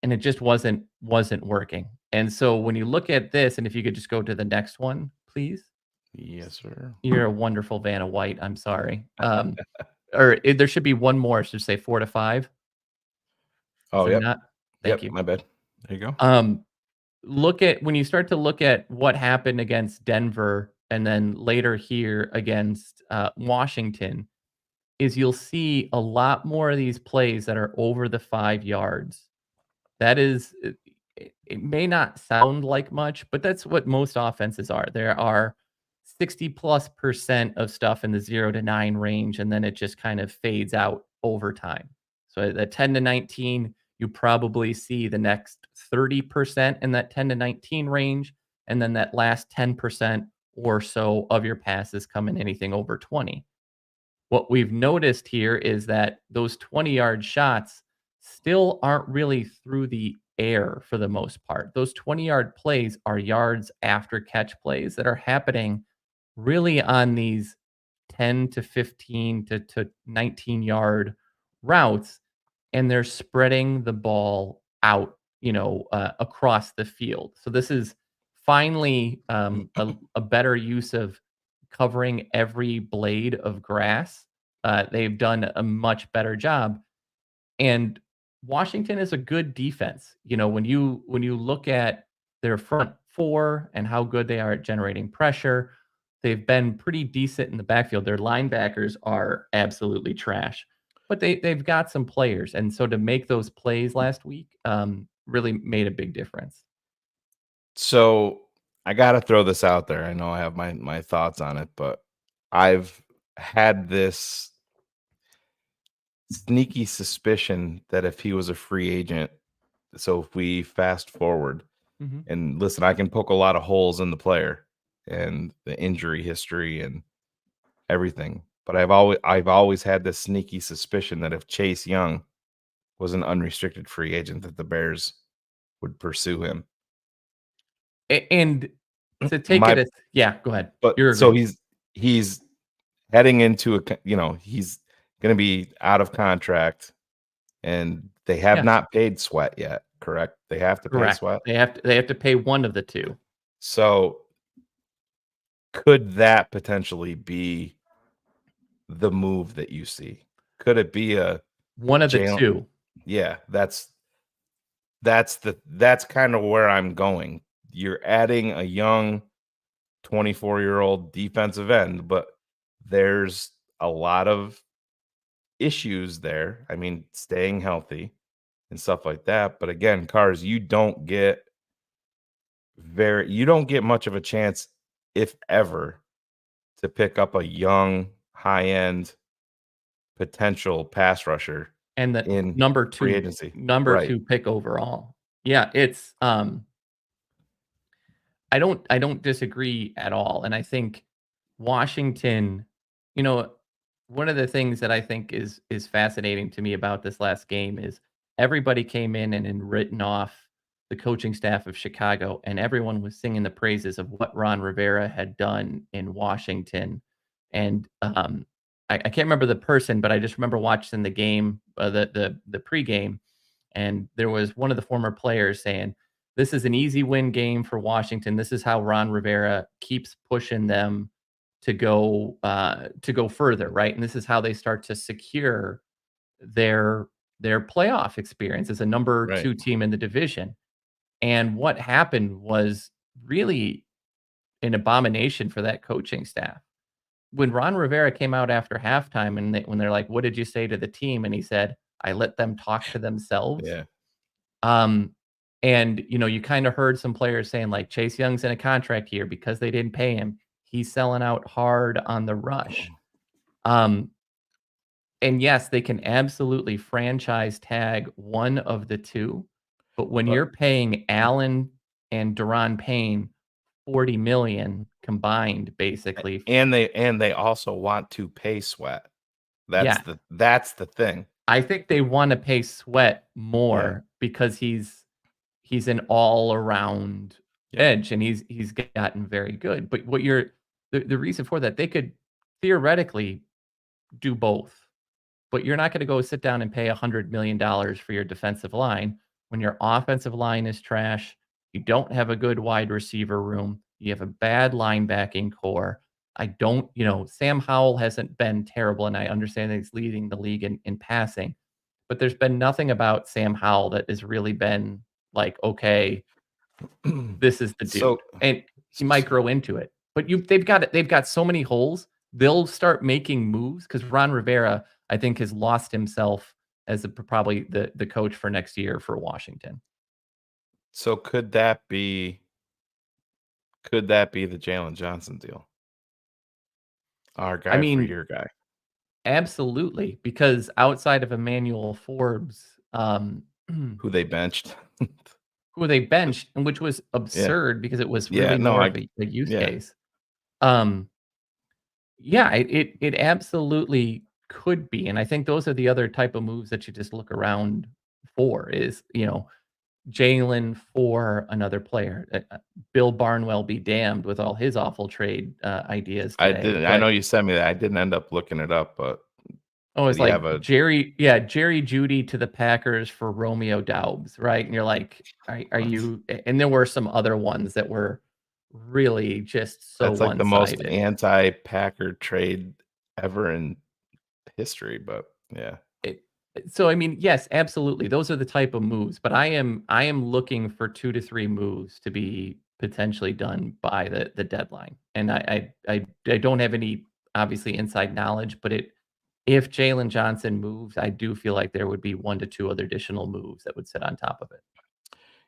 and it just wasn't working. And so when you look at this, and if you could just go to the next one, please. Yes, sir. You're a wonderful Vanna White. I'm sorry. There should be one more. It should say 4 to 5. Oh, yeah. Thank you. My bad. There you go. When you start to look at what happened against Denver and then later here against Washington, is you'll see a lot more of these plays that are over the 5 yards. That is, it may not sound like much, but that's what most offenses are. There are 60+% of stuff in the 0 to 9 range, and then it just kind of fades out over time. So the 10 to 19, you probably see the next 30% in that 10 to 19 range, and then that last 10% or so of your passes come in anything over 20. What we've noticed here is that those 20-yard shots still aren't really through the air for the most part. Those 20-yard plays are yards after catch plays that are happening really on these 10 to 15 to 19-yard routes, and they're spreading the ball out, across the field. So this is finally a better use of covering every blade of grass. They've done a much better job. And Washington is a good defense. When you look at their front four and how good they are at generating pressure, they've been pretty decent in the backfield. Their linebackers are absolutely trash, but they've got some players. And so to make those plays last week really made a big difference. So I got to throw this out there. I know I have my thoughts on it, but I've had this sneaky suspicion that if he was a free agent, so if we fast forward and listen, I can poke a lot of holes in the player and the injury history and everything, but I've always had this sneaky suspicion that if Chase Young was an unrestricted free agent, that the Bears would pursue him. And to take it as, go ahead. But so he's heading into he's going to be out of contract, and they have not paid Sweat yet. correct? They have to pay Correct. Sweat. They have to pay one of the two. So could that potentially be the move that you see? Could it be a One of the Jalen? two. Yeah, that's kind of where I'm going. You're adding a young 24-year-old defensive end, but there's a lot of issues there. I mean, staying healthy and stuff like that. But again, Cars, you don't get much of a chance, if ever, to pick up a young, high-end potential pass rusher And the in number free 2 agency. number Right. 2 pick overall. Yeah, it's I don't disagree at all. And I think Washington, you know, one of the things that I think is fascinating to me about this last game is everybody came in and written off the coaching staff of Chicago, and everyone was singing the praises of what Ron Rivera had done in Washington. And I can't remember the person, but I just remember watching the game, the pregame, and there was one of the former players saying, "This is an easy win game for Washington. This is how Ron Rivera keeps pushing them to go further, right? And this is how they start to secure their playoff experience as a number Right. 2 team in the division." And what happened was really an abomination for that coaching staff. When Ron Rivera came out after halftime and when they're like, "What did you say to the team?" And he said, "I let them talk to themselves." Yeah. And you kind of heard some players saying like Chase Young's in a contract here because they didn't pay him. He's selling out hard on the rush. And yes, they can absolutely franchise tag one of the two, but when you're paying Allen and Daron Payne $40 million combined, basically, And they also want to pay Sweat. That's the thing. I think they want to pay Sweat more because he's an all around edge and he's gotten very good. But the reason for that, they could theoretically do both. But you're not going to go sit down and pay $100 million for your defensive line when your offensive line is trash. You don't have a good wide receiver room. You have a bad linebacking core. Sam Howell hasn't been terrible, and I understand that he's leading the league in passing, but there's been nothing about Sam Howell that has really been like, okay, this is the dude. And he might grow into it. But they've got so many holes. They'll start making moves because Ron Rivera, I think, has lost himself as probably the coach for next year for Washington. So could that be the Jalen Johnson deal? Our guy for your guy. Absolutely, because outside of Emmanuel Forbes, who they benched, and which was absurd because it was really more of a use case. It absolutely could be. And I think those are the other type of moves that you just look around for is, Jalen for another player. Bill Barnwell be damned with all his awful trade ideas today. I know you sent me that. I didn't end up looking it up, but it's like Jerry Jeudy to the Packers for Romeo Doubs, right? And you're like, are you? And there were some other ones that were really just so that's like the most anti-Packer trade ever in history. But yeah. So I mean, yes, absolutely. Those are the type of moves, but I am looking for 2 to 3 moves to be potentially done by the deadline. And I don't have any obviously inside knowledge, but if Jalen Johnson moves, I do feel like there would be 1 to 2 other additional moves that would sit on top of it.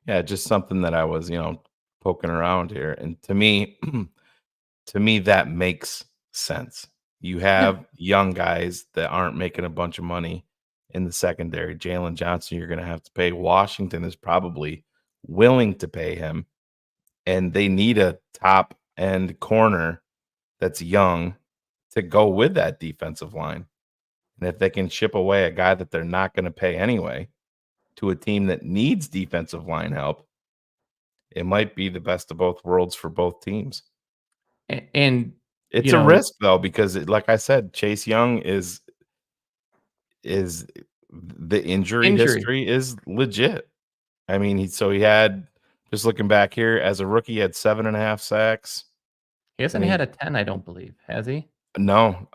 Yeah, just something that I was, poking around here. And to me, that makes sense. You have young guys that aren't making a bunch of money in the secondary. Jalen Johnson, you're going to have to pay. Washington is probably willing to pay him, and they need a top end corner that's young to go with that defensive line. And if they can ship away a guy that they're not going to pay anyway to a team that needs defensive line help, it might be the best of both worlds for both teams. And it's a risk though, because like I said, Chase Young is the injury history is legit. I mean, he had, just looking back here, as a rookie, he had 7.5 sacks. He hasn't had a 10, I don't believe, has he? No.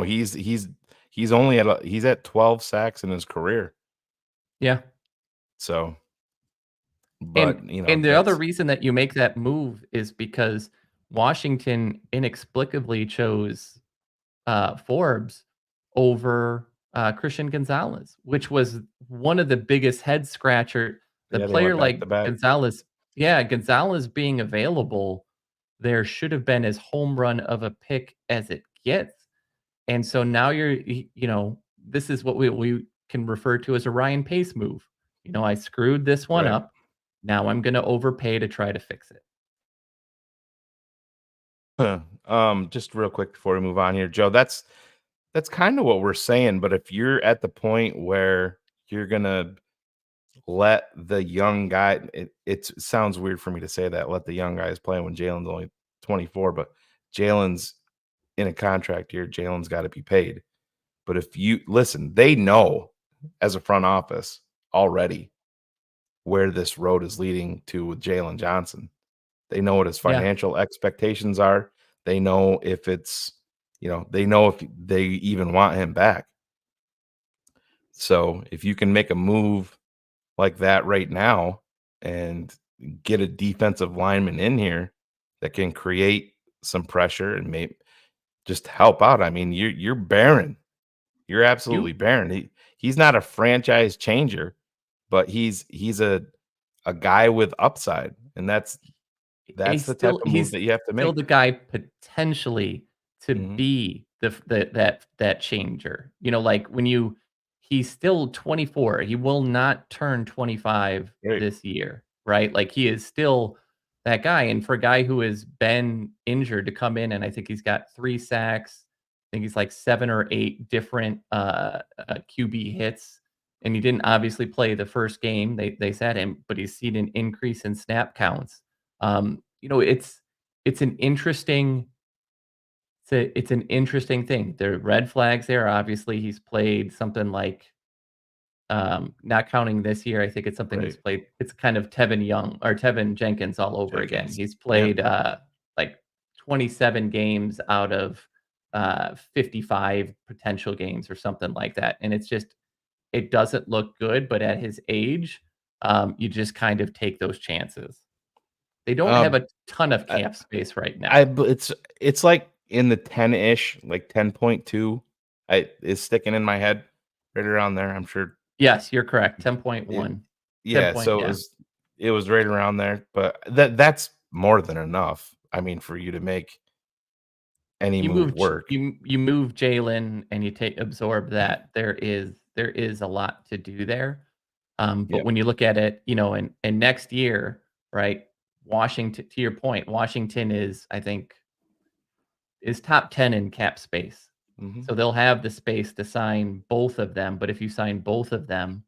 He's only he's at 12 sacks in his career. Yeah. So, but and the other reason that you make that move is because Washington inexplicably chose Forbes over Christian Gonzalez, which was one of the biggest head scratcher. The Yeah, they player went back like to back. Gonzalez being available, there should have been as home run of a pick as it gets. And so now this is what we can refer to as a Ryan Pace move. I screwed this one Right. up. Now I'm going to overpay to try to fix it. Just real quick before we move on here, Joe, that's kind of what we're saying. But if you're at the point where you're gonna let the young guy, it sounds weird for me to say that, let the young guys play when Jalen's only 24, but Jalen's in a contract year. Jalen's got to be paid. But if you listen, they know as a front office already where this road is leading to with Jalen Johnson. They know what his financial expectations are. They know if it's, they know if they even want him back. So if you can make a move like that right now and get a defensive lineman in here that can create some pressure and maybe just help out. I mean, you're barren. You're absolutely barren. He's not a franchise changer, but he's a guy with upside, and that's the type of move that you have to make. Still the guy potentially to be that changer. Like he's still 24. He will not turn 25 this year, right? Like he is still that guy. And for a guy who has been injured to come in, and I think he's got 3 sacks. I think he's like 7 or 8 different QB hits. And he didn't obviously play the first game. They sat him, but he's seen an increase in snap counts. It's an interesting thing. There are red flags there. Obviously, he's played something like not counting this year. I think it's something he's played. It's kind of Tevin Jenkins all over again. He's played like 27 games out of 55 potential games or something like that. And it doesn't look good, but at his age, you just kind of take those chances. They don't have a ton of cap space right now. It's like in the 10-ish, like 10.2. Is sticking in my head right around there. I'm sure. Yes, you're correct. 10.1. Yeah, so it was right around there, but that's more than enough. I mean, for you to make any move work. You move Jalen and you absorb that. There is a lot to do there. But when you look at it, and next year, right? Washington, to your point, Washington is top 10 in cap space. So they'll have the space to sign both of them. But if you sign both of them,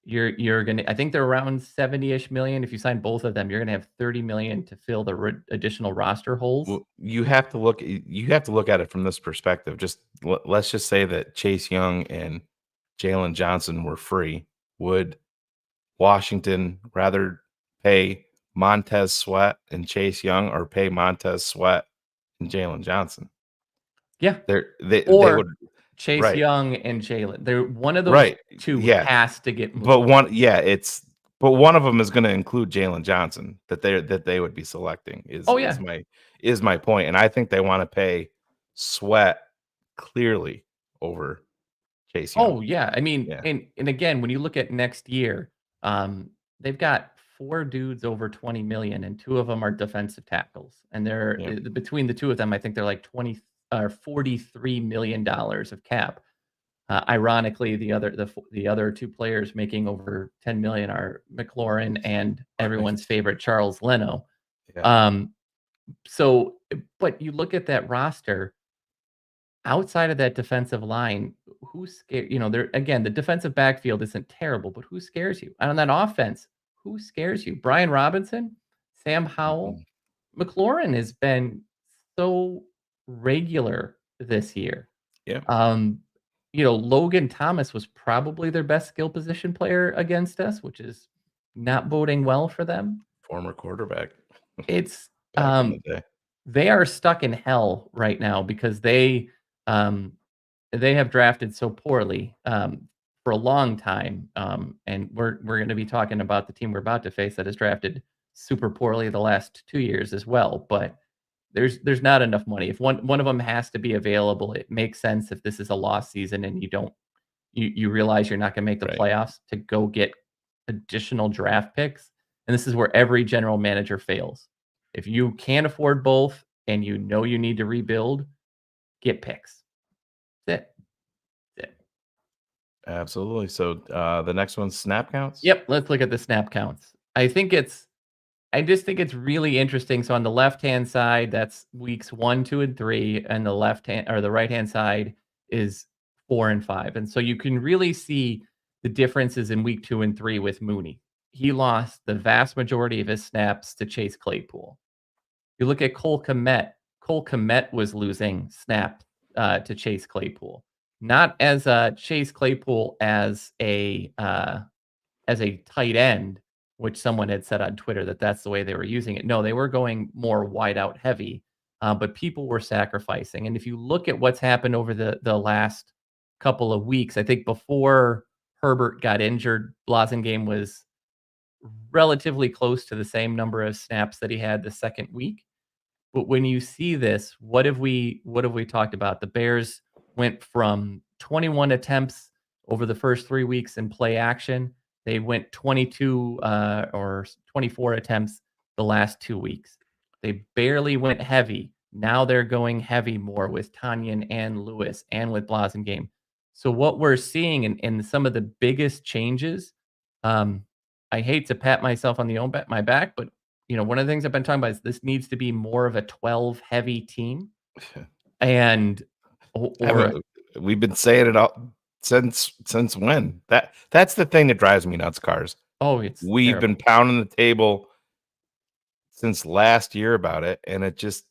you're gonna. I think they're around 70-ish million. If you sign both of them, you're gonna have 30 million to fill the additional roster holes. Well, you have to look at it from this perspective. Just let's just say that Chase Young and Jalen Johnson were free. Would Washington rather pay Montez Sweat and Chase Young, or pay Montez Sweat and Jalen Johnson? Yeah, they would Chase Young and Jalen. They're one of those two has to get moved. But one of them is going to include Jalen Johnson that they would be selecting. Is my point, and I think they want to pay Sweat clearly over Chase Young. Oh yeah, I mean, and again, when you look at next year, they've got 4 dudes over 20 million, and 2 of them are defensive tackles, and they're between the 2 of them, I think they're like 20 or $43 million of cap. Ironically, the other 2 players making over 10 million are McLaurin and everyone's favorite Charles Leno. So, but you look at that roster outside of that defensive line, who's scared? The defensive backfield isn't terrible, but who scares you? And on that offense, who scares you? Brian Robinson, Sam Howell, McLaurin has been so regular this year. Logan Thomas was probably their best skill position player against us, which is not boding well for them. Former quarterback. It's Back in the day. they are stuck in hell right now because they have drafted so poorly for a long time. And we're going to be talking about the team we're about to face that has drafted super poorly the last 2 years as well. But there's not enough money. If one of them has to be available, it makes sense if this is a lost season and you realize you're not going to make the Right. playoffs to go get additional draft picks. And this is where every general manager fails. If you can't afford both and you know you need to rebuild, get picks. That's it. That's it. Absolutely. So the next one's snap counts. Yep, let's look at the snap counts. I just think it's really interesting. So on the left-hand side, that's weeks 1, 2, and 3, and the right-hand side is 4 and 5. And so you can really see the differences in week 2 and 3 with Mooney. He lost the vast majority of his snaps to Chase Claypool. You look at Cole Kmet. Cole Kmet was losing snaps to Chase Claypool. Not as Chase Claypool as a tight end, which someone had said on Twitter that's the way they were using it. No, they were going more wide out heavy, but people were sacrificing. And if you look at what's happened over the last couple of weeks, I think before Herbert got injured, Blasingame was relatively close to the same number of snaps that he had the second week. But when you see this, what have we talked about? The Bears went from 21 attempts over the first 3 weeks in play action. They went 22 or 24 attempts the last 2 weeks. They barely went heavy. Now they're going heavy more with Tanyan and Lewis and with Blasingame. So what we're seeing in some of the biggest changes, I hate to pat myself on my back, but one of the things I've been talking about is this needs to be more of a 12 heavy team. And we've been saying it all since when? That's the thing that drives me nuts, Cars. Oh, we've terrible. been pounding the table since last year about it, and it just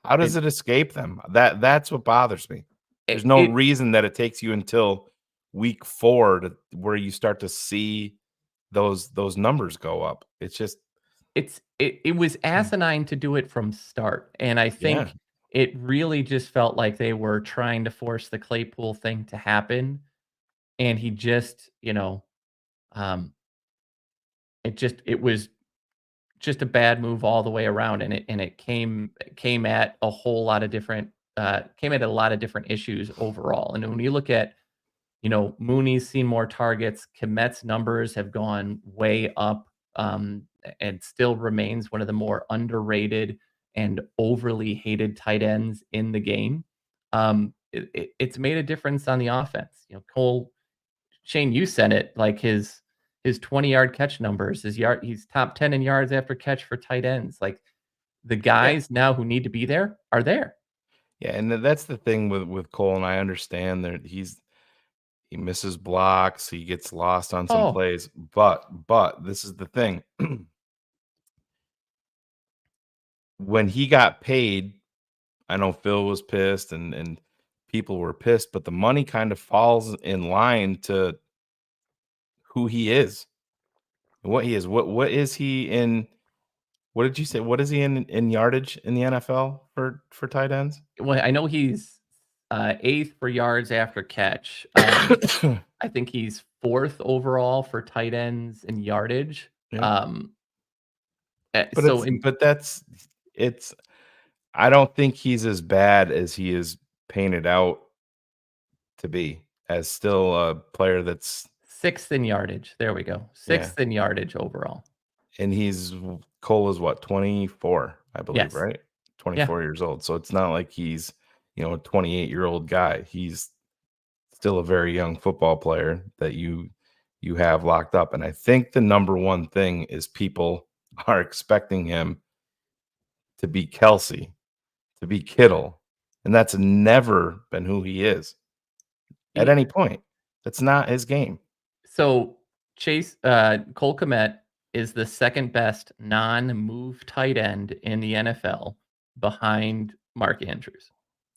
how does it escape them? That's what bothers me. There's no reason that it takes you until week 4 where you start to see those numbers go up. It's just it was asinine to do it from start, and I think it really just felt like they were trying to force the Claypool thing to happen, and he just it was just a bad move all the way around, and it came at a whole lot of different issues overall. And when you look at Mooney's seen more targets, Kmet's numbers have gone way up, and still remains one of the more underrated and overly hated tight ends in the game. It's made a difference on the offense. Cole, Shane, you said it, like his 20-yard catch numbers, he's top 10 in yards after catch for tight ends. Like the guys now who need to be there are there. Yeah, and that's the thing with Cole, and I understand that he misses blocks, he gets lost on some plays, but this is the thing. When he got paid, I know Phil was pissed and people were pissed, but the money kind of falls in line to who he is. What he is. What is he in? What did you say? What is he in yardage in the NFL for tight ends? Well, I know he's 8th for yards after catch. I think he's 4th overall for tight ends in yardage. Yeah. I don't think he's as bad as he is painted out to be, as still a player that's 6th in yardage. There we go. 6th in yardage overall. And Cole is what, 24, I believe, right? 24 years old. So it's not like he's, a 28-year-old guy. He's still a very young football player that you have locked up. And I think the number one thing is people are expecting him to be Kelsey, to be Kittle. And that's never been who he is at any point. That's not his game. So Cole Kmet is the second best non-move tight end in the NFL behind Mark Andrews.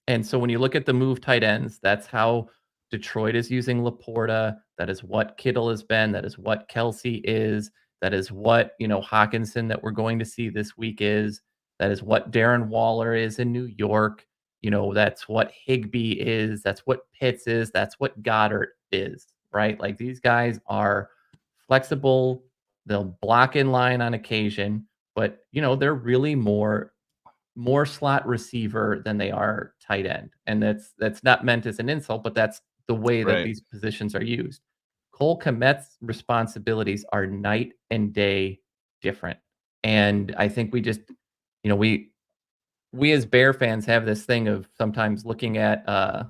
And so when you look at the move tight ends, that's how Detroit is using Laporta. That is what Kittle has been. That is what Kelsey is. That is what, Hawkinson that we're going to see this week is. That is what Darren Waller is in New York. That's what Higbee is. That's what Pitts is. That's what Goddard is, right? Like, these guys are flexible. They'll block in line on occasion, but, they're really more slot receiver than they are tight end. And that's not meant as an insult, but that's the way that Right. these positions are used. Cole Kmet's responsibilities are night and day different. And I think we just, we as Bear fans have this thing of sometimes looking at a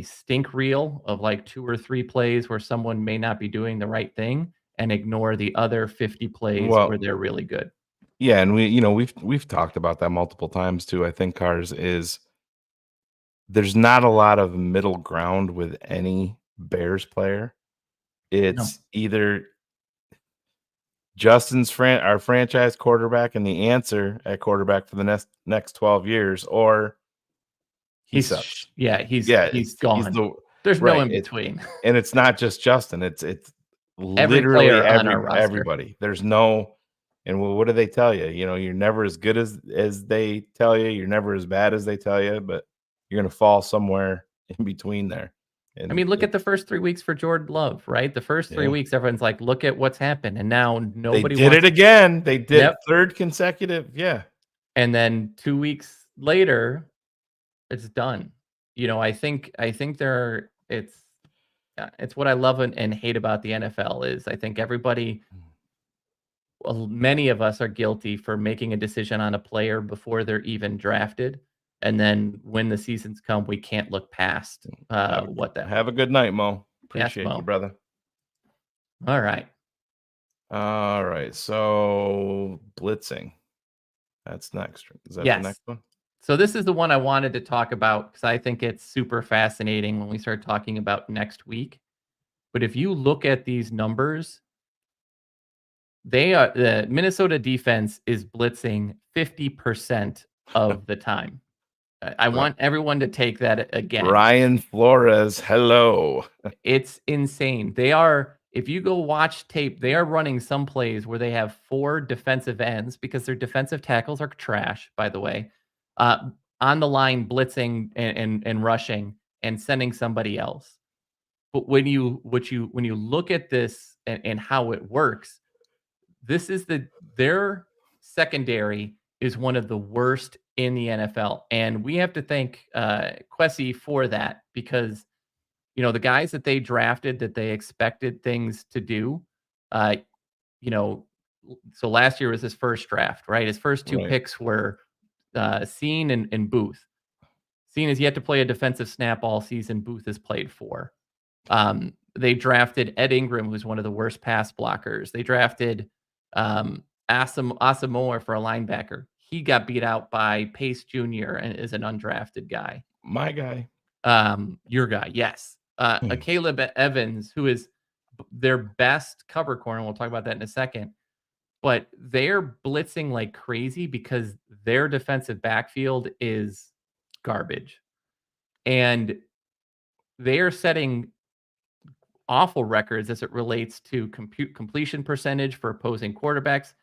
stink reel of like 2 or 3 plays where someone may not be doing the right thing and ignore the other 50 plays where they're really good. Yeah, and we've talked about that multiple times too. I think Cars is there's not a lot of middle ground with any Bears player. It's either Justin's our franchise quarterback and the answer at quarterback for the next 12 years, or he's gone. There's no in between. And it's not just Justin. It's literally everybody. There's no. And what do they tell you? You're never as good as they tell you. You're never as bad as they tell you, but you're going to fall somewhere in between there. And I mean, look at the first 3 weeks for Jordan Love, right? The first 3 weeks, everyone's like, look at what's happened. And now nobody did it again. They did third consecutive. Yeah. And then 2 weeks later, it's done. I think it's what I love and hate about the NFL is I think many of us are guilty for making a decision on a player before they're even drafted. And then when the seasons come, we can't look past what that. Have a good night, Mo. Appreciate you, brother. All right. So blitzing. That's next. Is that the next one? So this is the one I wanted to talk about because I think it's super fascinating when we start talking about next week. But if you look at these numbers, the Minnesota defense is blitzing 50% of the time. I want everyone to take that again. Brian Flores, hello. It's insane. If you go watch tape, they are running some plays where they have 4 defensive ends because their defensive tackles are trash, by the way, on the line blitzing and rushing and sending somebody else. But when you look at this and how it works, this is their secondary is one of the worst in the NFL. And we have to thank Kwesi for that because, the guys that they drafted that they expected things to do, so last year was his first draft, right? His first 2 picks were Scene and Booth. Scene has yet to play a defensive snap all season. Booth has played 4. They drafted Ed Ingram, who's one of the worst pass blockers. They drafted Asamoah for a linebacker. He got beat out by Pace Jr. and is an undrafted guy. My guy. Your guy, yes. Caleb Evans, who is their best cover corner. We'll talk about that in a second. But they're blitzing like crazy because their defensive backfield is garbage. And they are setting awful records as it relates to completion percentage for opposing quarterbacks.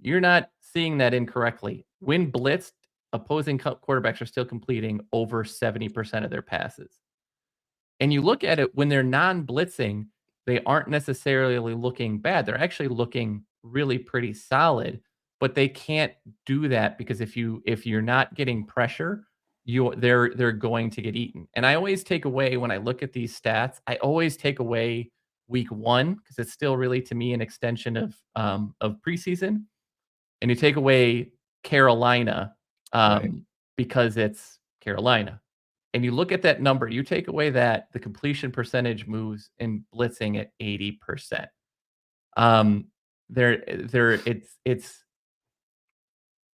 You're not seeing that incorrectly. When blitzed, opposing quarterbacks are still completing over 70% of their passes. And you look at it when they're non-blitzing, they aren't necessarily looking bad. They're actually looking really pretty solid, but they can't do that because if you're not getting pressure, they're going to get eaten. And I always take away when I look at these stats, I always take away week 1 because it's still really to me an extension of preseason. And you take away Carolina because it's Carolina. And you look at that number, you take away that the completion percentage moves in blitzing at 80%.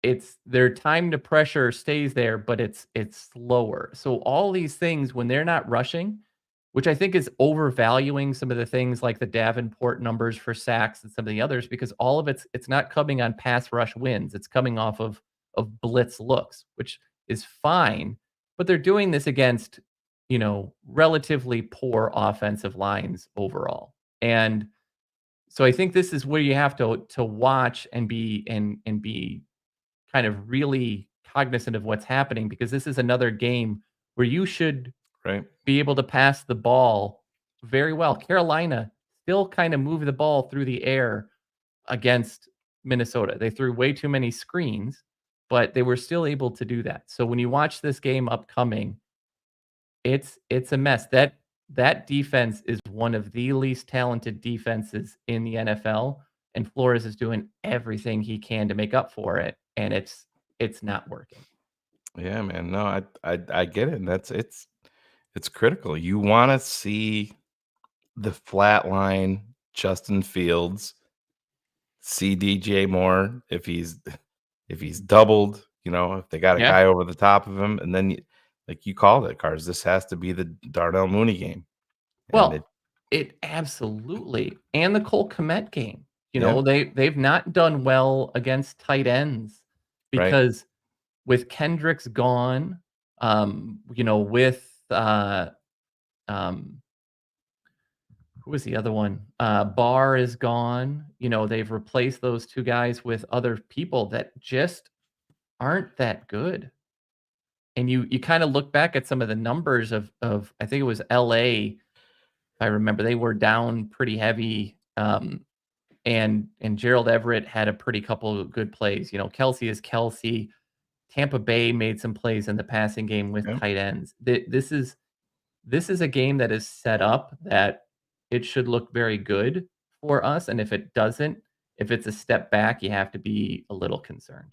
It's their time to pressure stays there, but it's slower. So all these things when they're not rushing, which I think is overvaluing some of the things like the Davenport numbers for sacks and some of the others, because all of it's not coming on pass rush wins. It's coming off of blitz looks, which is fine, but they're doing this against, relatively poor offensive lines overall. And so I think this is where you have to watch and be kind of really cognizant of what's happening, because this is another game where you should Right. be able to pass the ball very well. Carolina still kind of moved the ball through the air against Minnesota. They threw way too many screens, but they were still able to do that. So when you watch this game upcoming, it's a mess. That defense is one of the least talented defenses in the NFL, and Flores is doing everything he can to make up for it, and it's not working. Yeah, man. No, I get it. And it's critical. You want to see the flat line Justin Fields, see DJ Moore if he's doubled, if they got a Yeah. guy over the top of him, and then like you called it, Cars. This has to be the Darnell Mooney game. And Well, it absolutely, and the Cole Kmet game. Yeah. They've not done well against tight ends Right. because with Kendricks gone, with who was the other one? Barr is gone. They've replaced those two guys with other people that just aren't that good. And you kind of look back at some of the numbers of I think it was LA. I remember they were down pretty heavy. And Gerald Everett had a pretty couple of good plays. Kelsey is Kelsey. Tampa Bay made some plays in the passing game with tight ends. This is a game that is set up that it should look very good for us. And if it doesn't, if it's a step back, you have to be a little concerned.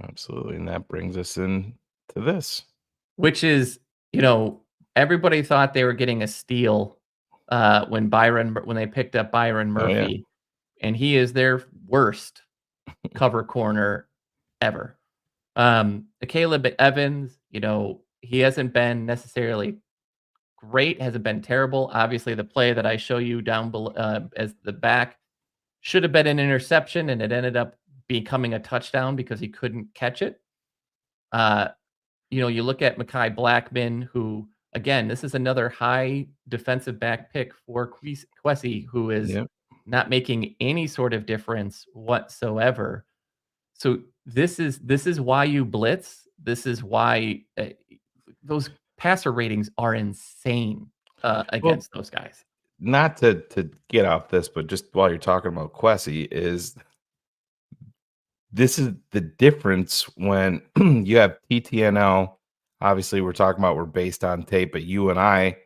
Absolutely. And that brings us in to this. Which is, everybody thought they were getting a steal when they picked up Byron Murphy. Oh, yeah. And he is their worst cover corner ever. Caleb Evans, he hasn't been necessarily great, hasn't been terrible. Obviously, the play that I show you down below as the back should have been an interception, and it ended up becoming a touchdown because he couldn't catch it. You look at Mekhi Blackman, who, again, this is another high defensive back pick for Kwesi, who is not making any sort of difference whatsoever. So this is why you blitz. This is why those passer ratings are insane against those guys. Not to get off this, but just while you're talking about Kwesi, this is the difference when you have TTNL. Obviously, we're talking about we're based on tape, but you and I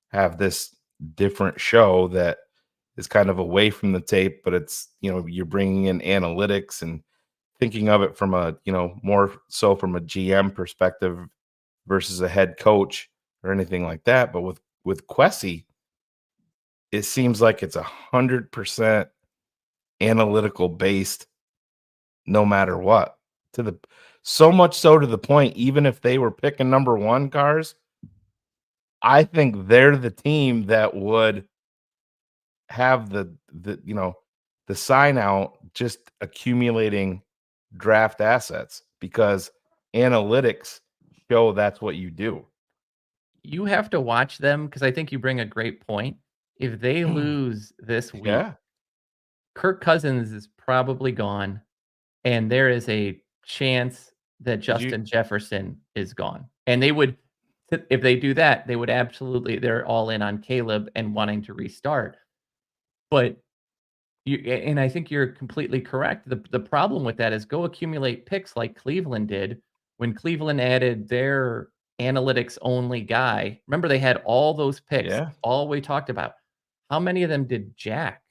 have this different show that is kind of away from the tape, but it's, you're bringing in analytics and thinking of it from a, more so from a GM perspective versus a head coach or anything like that. But with Kwesi, it seems like it's 100% analytical based, no matter what. So much so to the point, even if they were picking number one, Cars, I think they're the team that would have the sign out just accumulating draft assets, because analytics show that's what you do. You have to watch them, because I think you bring a great point. If they lose this week, Kirk Cousins is probably gone, and there is a chance that Justin Jefferson is gone. And they would, if they do that, they would absolutely, they're all in on Caleb and wanting to restart. But and I think you're completely correct. The problem with that is go accumulate picks like Cleveland did when Cleveland added their analytics only guy. Remember, they had all those picks, all we talked about. How many of them did jack?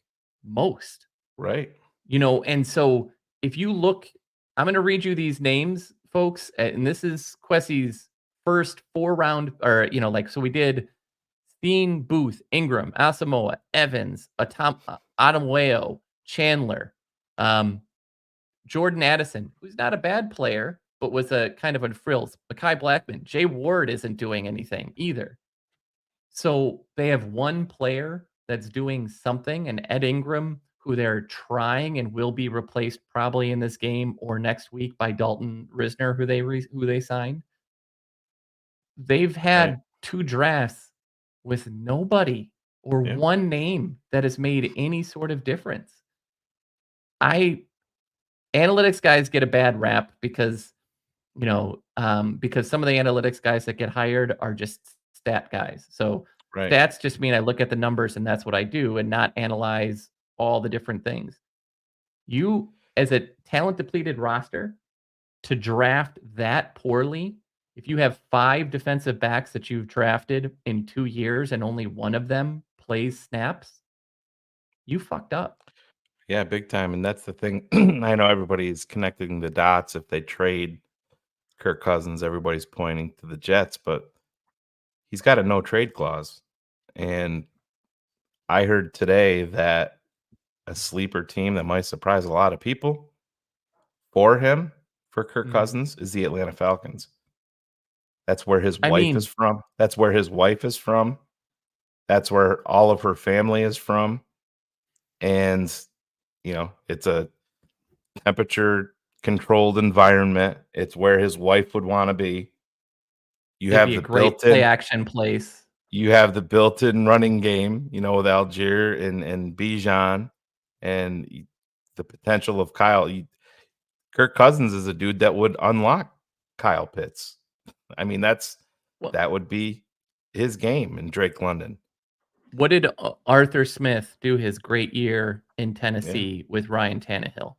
Most. Right. And so if you look, I'm going to read you these names, folks, and this is Kwesi's first 4-round, or, so we did Steen, Booth, Ingram, Asamoah, Evans, Adamueo, Chandler, Jordan Addison, who's not a bad player, but was a kind of on frills. Mekhi Blackman, Jay Ward isn't doing anything either. So they have one player that's doing something, and Ed Ingram, who they're trying and will be replaced probably in this game or next week by Dalton Risner, who they signed. They've had 2 drafts with nobody or Yeah. one name that has made any sort of difference. Analytics guys get a bad rap because, because some of the analytics guys that get hired are just stat guys. So Right. stats just mean I look at the numbers and that's what I do and not analyze all the different things. You, as a talent depleted roster, to draft that poorly, if you have 5 defensive backs that you've drafted in 2 years and only one of them plays snaps, you fucked up. Yeah, big time. And that's the thing. I know everybody's connecting the dots. If they trade Kirk Cousins, everybody's pointing to the Jets, but he's got a no trade clause. And I heard today that a sleeper team that might surprise a lot of people for him, for Kirk Mhm. Cousins, is the Atlanta Falcons. That's where his I wife mean, is from. That's where his wife is from. That's where all of her family is from. And, it's a temperature controlled environment. It's where his wife would want to be. You it'd have be a the great play built-in action place. you have the built-in running game, with Algier and Bijan and the potential of Kyle. Kirk Cousins is a dude that would unlock Kyle Pitts. I mean, Well, that would be his game in Drake London. what did Arthur Smith do his great year in Yeah, Tennessee with Ryan Tannehill?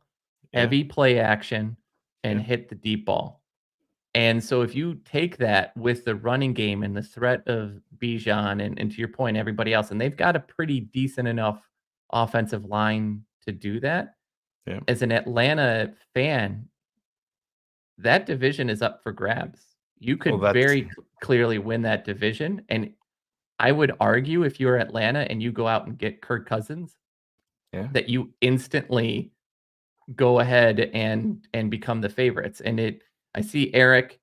yeah, Heavy play action and yeah. hit the deep ball. And so if you take that with the running game and the threat of Bijan and to your point, everybody else, and they've got a pretty decent enough offensive line to do that. Yeah. As an Atlanta fan, that division is up for grabs. You Well, could that's very clearly win that division. And I would argue if you're Atlanta and you go out and get Kirk Cousins, yeah. that you instantly go ahead and become the favorites. And I see Eric,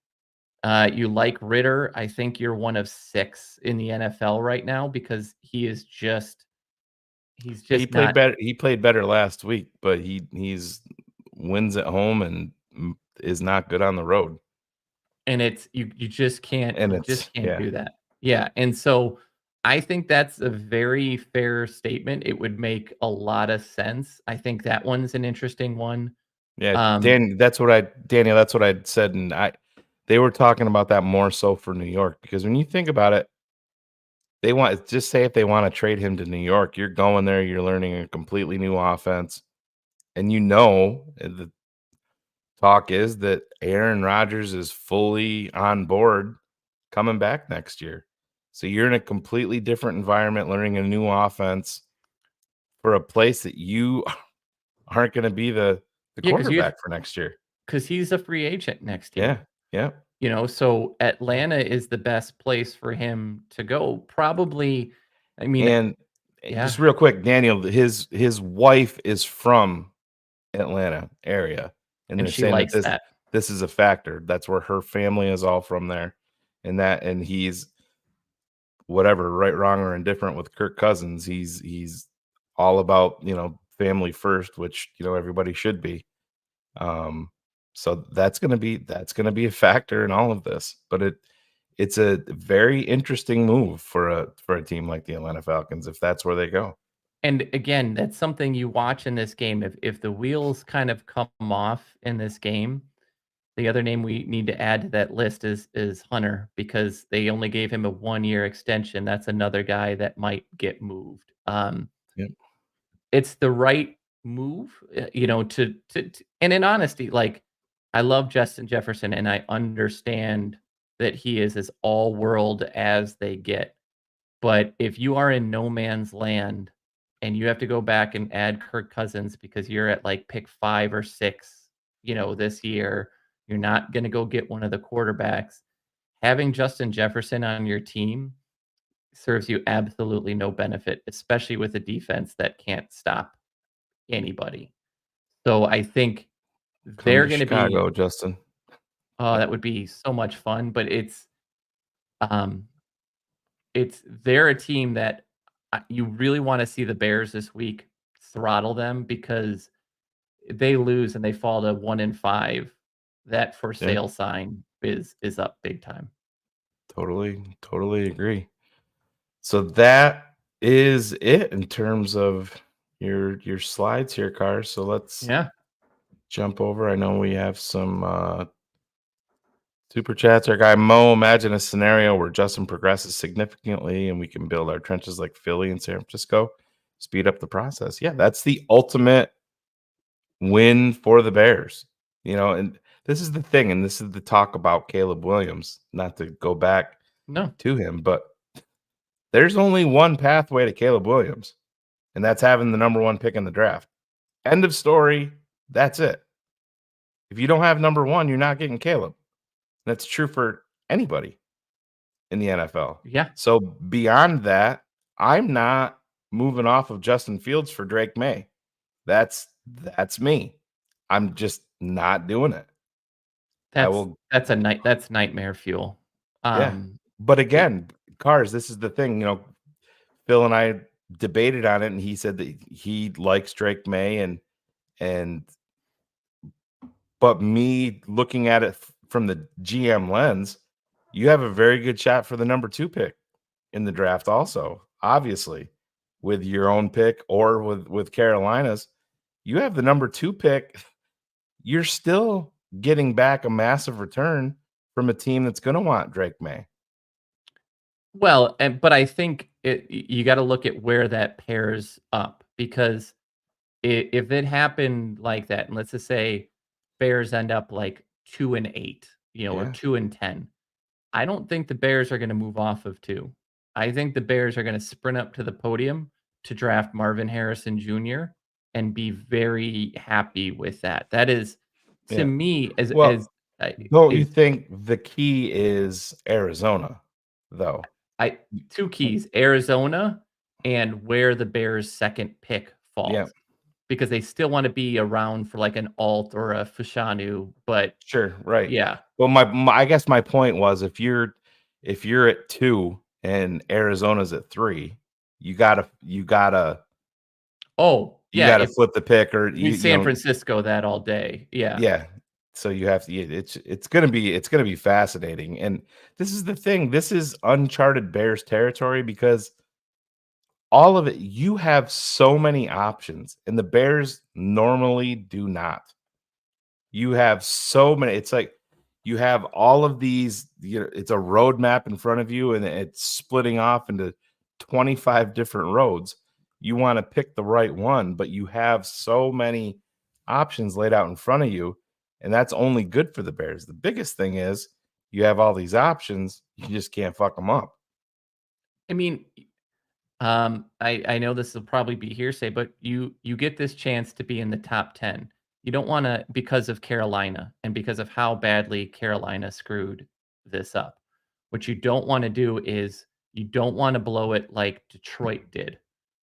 you like Ritter. I think you're one of 6 in the NFL right now because he's He just played not. better. He played better last week, but he's wins at home and is not good on the road. And it's you just can't And it's do that. Yeah, and so I think that's a very fair statement. It would make a lot of sense. I think that one's an interesting one. yeah, Um, Daniel, that's what I said, and they were talking about that more so for New York because when you think about it, they want just say if they want to trade him to New York, you're going there, you're learning a completely new offense, and the talk is that Aaron Rodgers is fully on board coming back next year. So you're in a completely different environment, learning a new offense for a place that you aren't going to be the yeah, quarterback for next year. because he's a free agent next Yeah, year. yeah. So Atlanta is the best place for him to go. Probably, I mean, And yeah, just real quick, Daniel, his wife is from Atlanta area, and and they're she saying that likes that. this is a factor. That's where her family is all from there, and he's whatever, right, wrong, or indifferent with Kirk Cousins. He's all about family first, which everybody should be. So that's gonna be a factor in all of this. But it's a very interesting move for a team like the Atlanta Falcons if that's where they go. And again, that's something you watch in this game. If the wheels kind of come off in this game, the other name we need to add to that list is Hunter because they only gave him a 1-year extension. That's another guy that might get moved. Yep. It's the right move, and in honesty, like I love Justin Jefferson and I understand that he is as all world as they get. But if you are in no man's land and you have to go back and add Kirk Cousins because you're at like pick 5 or 6, this year, you're not going to go get one of the quarterbacks. Having Justin Jefferson on your team serves you absolutely no benefit, especially with a defense that can't stop anybody. So I think Come they're to going to be, Chicago, Justin. oh, that would be so much fun, but um, they're a team that you really want to see the Bears this week throttle them because they lose and they fall to 1-5. That for Yeah. sale sign is up big time. Totally agree. So that is it in terms of your slides here, Cars. So let's Yeah. jump over. I know we have some super chats. Our guy Mo, imagine a scenario where Justin progresses significantly and we can build our trenches like Philly and San Francisco, speed up the process. Yeah, that's the ultimate win for the Bears. And this is the thing, and this is the talk about Caleb Williams, not to go back No. to him, but there's only one pathway to Caleb Williams, and that's having the number 1 pick in the draft. End of story. That's it. If you don't have number 1, you're not getting Caleb. That's true for anybody in the NFL. Yeah. So beyond that, I'm not moving off of Justin Fields for Drake May. That's me. I'm just not doing it. That's nightmare fuel. Yeah. But again, Cars, this is the thing, Phil and I debated on it, and he said that he likes Drake May, but me looking at it from the GM lens, you have a very good shot for the number 2 pick in the draft also. Obviously, with your own pick or with Carolina's, you have the number 2 pick. You're still getting back a massive return from a team that's going to want Drake May. Well, but I think you got to look at where that pairs up, because if it happened like that, and let's just say Bears end up like 2-8, or 2-10, I don't think the Bears are going to move off of 2. I think the Bears are going to sprint up to the podium to draft Marvin Harrison Jr. and be very happy with that. That is, to me, don't you think the key is Arizona, though? 2 keys: Arizona and where the Bears' second pick falls. Yeah. Because they still want to be around for like an Alt or a Fashanu, but sure, right. Yeah. Well, I guess my point was, if you're at 2 and Arizona's at 3, you gotta Oh, yeah, you gotta flip the pick, or San Francisco that all day. Yeah. Yeah. So you have to. It's gonna be fascinating, and this is the thing. This is uncharted Bears territory, because all of it, you have so many options, and the Bears normally do not. You have so many. It's like you have all of these. It's a roadmap in front of you, and it's splitting off into 25 different roads. You want to pick the right one, but you have so many options laid out in front of you, and that's only good for the Bears. The biggest thing is you have all these options. You just can't fuck them up. I mean, I know this will probably be hearsay, but you get this chance to be in the top 10. You don't want to, because of Carolina and because of how badly Carolina screwed this up. What you don't want to do is you don't want to blow it like Detroit did.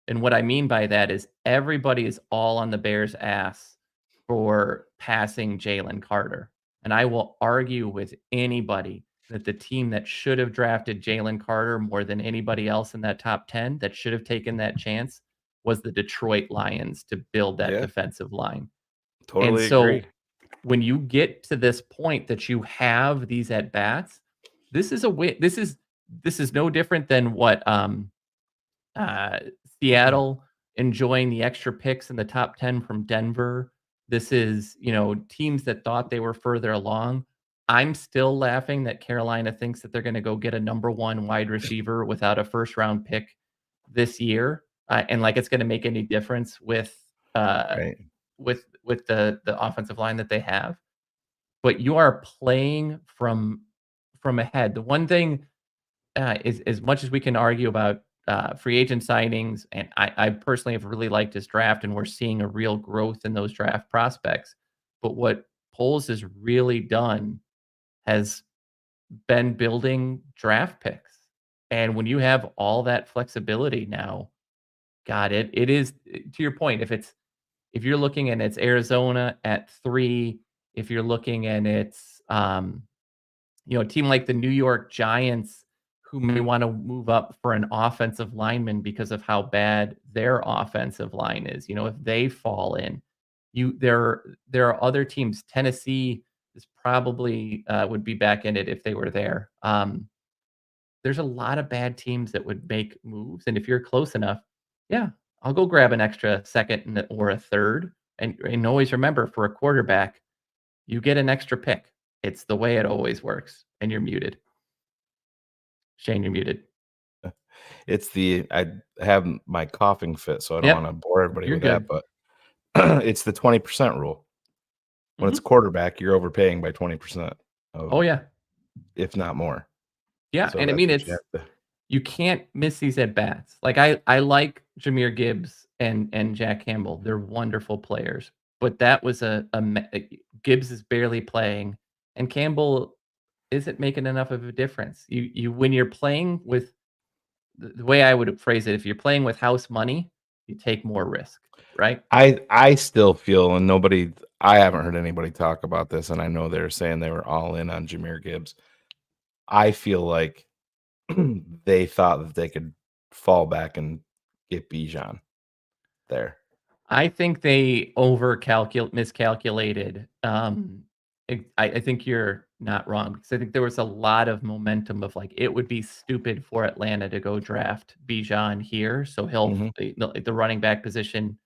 And what I mean by that is everybody is all on the Bears' ass for passing Jalen Carter. And I will argue with anybody that the team that should have drafted Jalen Carter more than anybody else in that top 10, that should have taken that chance, was the Detroit Lions to build that defensive line. Totally and so agree. When you get to this point that you have these at bats, this is a win. This is no different than what Seattle enjoying the extra picks in the top 10 from Denver. This is, teams that thought they were further along. I'm still laughing that Carolina thinks that they're going to go get a number 1 wide receiver without a first round pick this year. And like it's going to make any difference with the offensive line that they have. But you are playing from ahead. The one thing is, as much as we can argue about free agent signings, and I personally have really liked his draft, and we're seeing a real growth in those draft prospects. But what Poles has really done has been building draft picks. And when you have all that flexibility now, God, it is, to your point, if you're looking and it's Arizona at 3, if you're looking and it's a team like the New York Giants, who may want to move up for an offensive lineman because of how bad their offensive line is. If they fall in, there are other teams. Tennessee is probably would be back in it if they were there. there's a lot of bad teams that would make moves, and if you're close enough, yeah, I'll go grab an extra second or a third, and always remember for a quarterback, you get an extra pick. It's the way it always works, and you're muted. Shane, you're muted. I have my coughing fit, so I don't Yep. want to bore everybody You're with that, good. but it's the 20% rule. When it's quarterback, you're overpaying by 20%. Oh, yeah. If not more. Yeah, So and I that's mean, what you have to- you can't miss these at bats. Like I like Jahmyr Gibbs and Jack Campbell. They're wonderful players, but that was Gibbs is barely playing, and Campbell isn't making enough of a difference. You when you're playing with the way I would phrase it, if you're playing with house money, you take more risk, right? I still feel, and I haven't heard anybody talk about this, and I know they're saying they were all in on Jahmyr Gibbs. I feel like they thought that they could fall back and get Bijan there. I think they miscalculated. I think you're not wrong because I think there was a lot of momentum of like it would be stupid for Atlanta to go draft Bijan here, so the running back position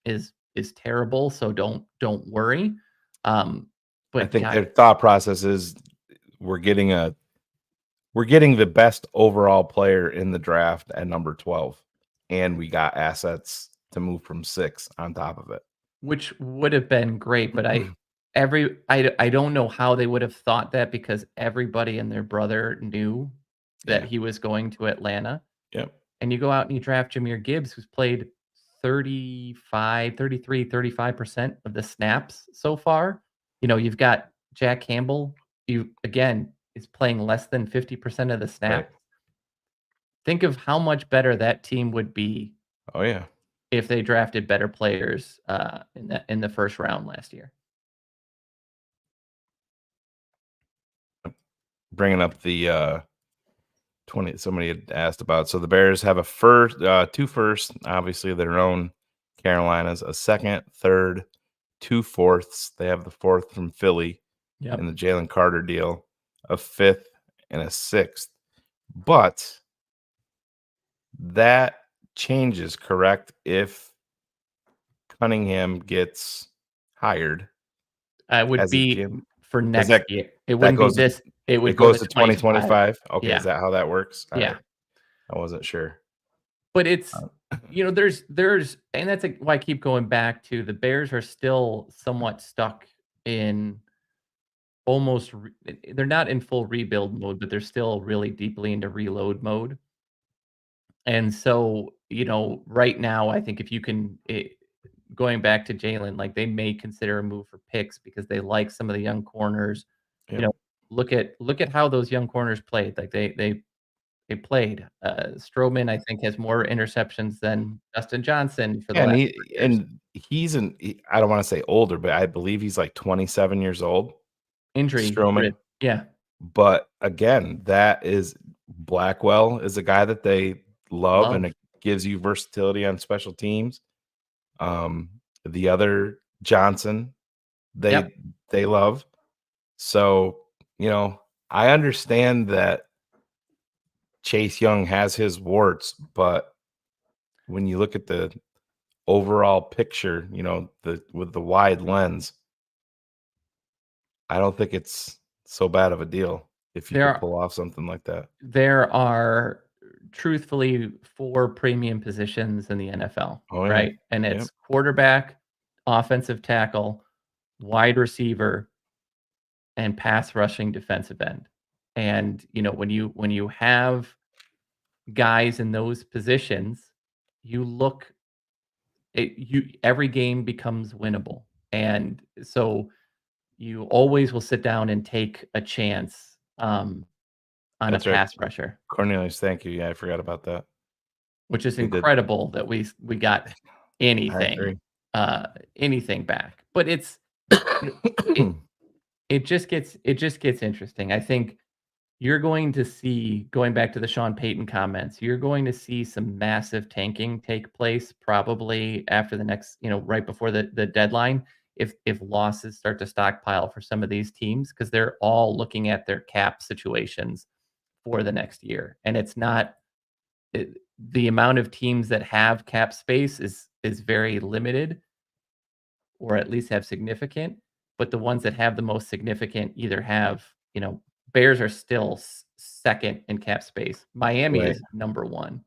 is terrible. So don't worry. But I think their thought process is we're getting the best overall player in the draft at number 12, and we got assets to move from 6 on top of it, which would have been great. But I don't know how they would have thought that because everybody and their brother knew that he was going to Atlanta. Yep. And you go out and you draft Jahmyr Gibbs, who's played 35% of the snaps so far. You've got Jack Campbell, is playing less than 50% of the snaps. Right. Think of how much better that team would be. Oh, yeah. If they drafted better players in the first round last year. Bringing up the 20 somebody had asked about. So the Bears have two firsts, obviously their own. Carolina's a second, third, 2 fourths. They have the 4th from Philly in the Jalen Carter deal, a 5th and a 6th. But that changes, correct? If Cunningham gets hired, would be for next year. It wouldn't be this. It goes to 2025. Okay, yeah. Is that how that works? All right. I wasn't sure. But it's there's and that's why I keep going back to the Bears are still somewhat stuck in almost they're not in full rebuild mode, but they're still really deeply into reload mode. And so, right now, I think if you can, going back to Jalen, like they may consider a move for picks because they like some of the young corners. Yep. Look at how those young corners played. Like they played. Stroman, I think, has more interceptions than Justin Johnson for the last 3 years. I don't want to say older, but I believe he's like 27 years old. Injury. Stroman. Yeah. But again, Blackwell is a guy that they love, and it gives you versatility on special teams. The other Johnson, they love. So, I understand that Chase Young has his warts, but when you look at the overall picture, with the wide lens, I don't think it's so bad of a deal if you can pull off something like that. There are truthfully 4 premium positions in the NFL, right? And it's quarterback, offensive tackle, wide receiver, and pass rushing defensive end. And when you have guys in those positions, every game becomes winnable. And so you always will sit down and take a chance on a pass rusher. Cornelius, thank you. Yeah, I forgot about that. Which is incredible that we got anything back. But it just gets interesting. I think you're going to see, going back to the Sean Payton comments, you're going to see some massive tanking take place probably after the next, right before the deadline. If losses start to stockpile for some of these teams, because they're all looking at their cap situations for the next year. And it's not the amount of teams that have cap space is very limited, or at least have significant. But the ones that have the most significant either have, Bears are still second in cap space. Miami Right. is number one.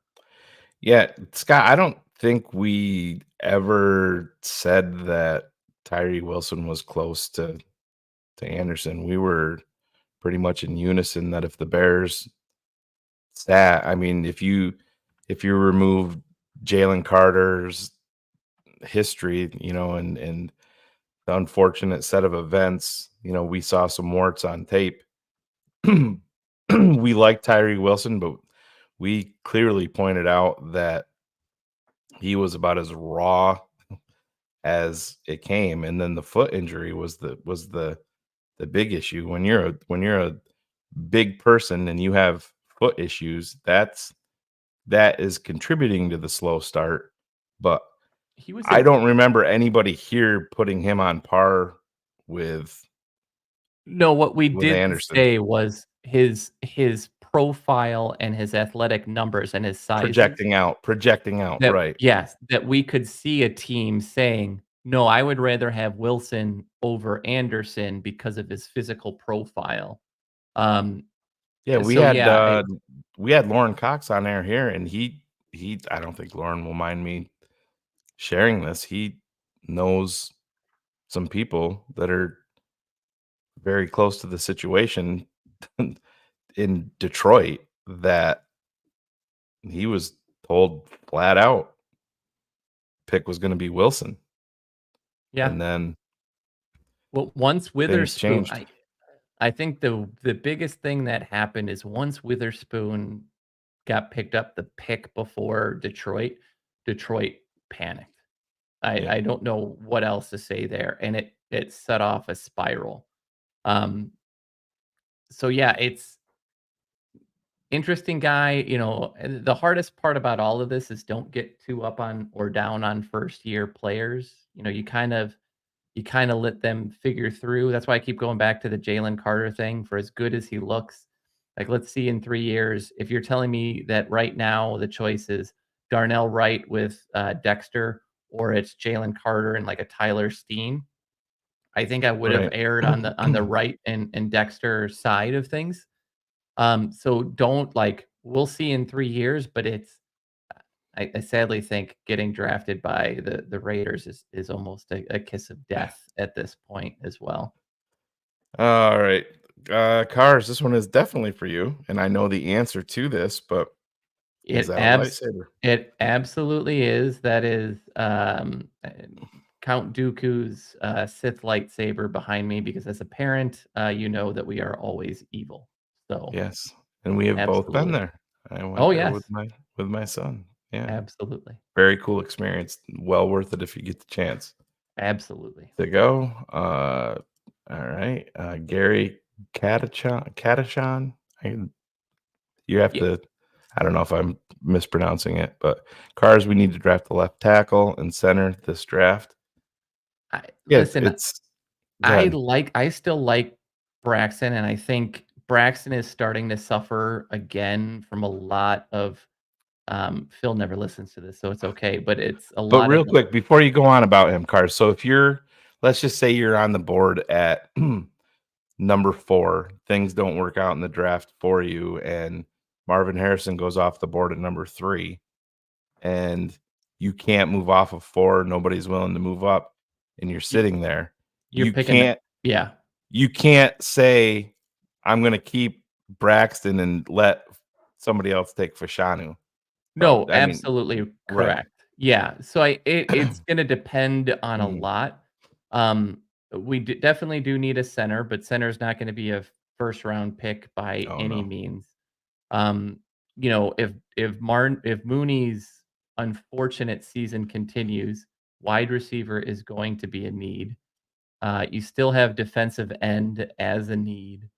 Yeah, Scott, I don't think we ever said that Tyree Wilson was close to Anderson. We were pretty much in unison that if the Bears sat, I mean, if you remove Jalen Carter's history, and the unfortunate set of events, we saw some warts on tape. We like Tyree Wilson, but we clearly pointed out that he was about as raw as it came, and then the foot injury was the big issue. When you're a big person and you have foot issues, that is contributing to the slow start. But I don't remember anybody here putting him on par with. No, what we did Anderson. say was his profile and his athletic numbers and his size projecting out, right? Yes, that we could see a team saying, "No, I would rather have Wilson over Anderson because of his physical profile." Yeah, we so had we had Lauren Cox on air here, and he I don't think Lauren will mind me sharing this. He knows some people that are very close to the situation in Detroit that he was told flat out pick was going to be Wilson. Yeah. And then once Witherspoon, changed. I think the biggest thing that happened is once Witherspoon got picked up the pick before Detroit panicked. I don't know what else to say there. And it set off a spiral. So yeah, it's interesting guy. The hardest part about all of this is don't get too up on or down on first year players. You kind of let them figure through. That's why I keep going back to the Jalen Carter thing. For as good as he looks, like, let's see in 3 years, if you're telling me that right now the choice is Darnell Wright with Dexter, or it's Jalen Carter and like a Tyler Steen, I think I would have erred on the Wright and Dexter side of things. So don't we'll see in 3 years, but I sadly think getting drafted by the Raiders is almost a kiss of death at this point as well. All right. Cars, this one is definitely for you. And I know the answer to this, but is that a lightsaber? It absolutely is. That is Count Dooku's Sith lightsaber behind me, because as a parent, you know that we are always evil. So yes. And we have both been there. I went there with my son. Yeah. Absolutely. Very cool experience. Well worth it if you get the chance. Absolutely. To go. All right. Gary Catachan. You have to, I don't know if I'm mispronouncing it, but Cars, we need to draft the left tackle and center this draft. I still like Braxton, and I think Braxton is starting to suffer again from a lot of Phil never listens to this, so it's okay. But it's a lot. But real quick, before you go on about him, Cars. So if let's just say you're on the board at number 4, things don't work out in the draft for you, and Marvin Harrison goes off the board at number 3, and you can't move off of 4. Nobody's willing to move up, and you're sitting there. You can't say, I'm going to keep Braxton and let somebody else take Fashanu. No, absolutely correct. Right. Yeah. So it's going to depend on a lot. We definitely do need a center, but center is not going to be a first round pick by any means. If Mooney's unfortunate season continues, wide receiver is going to be a need. You still have defensive end as a need.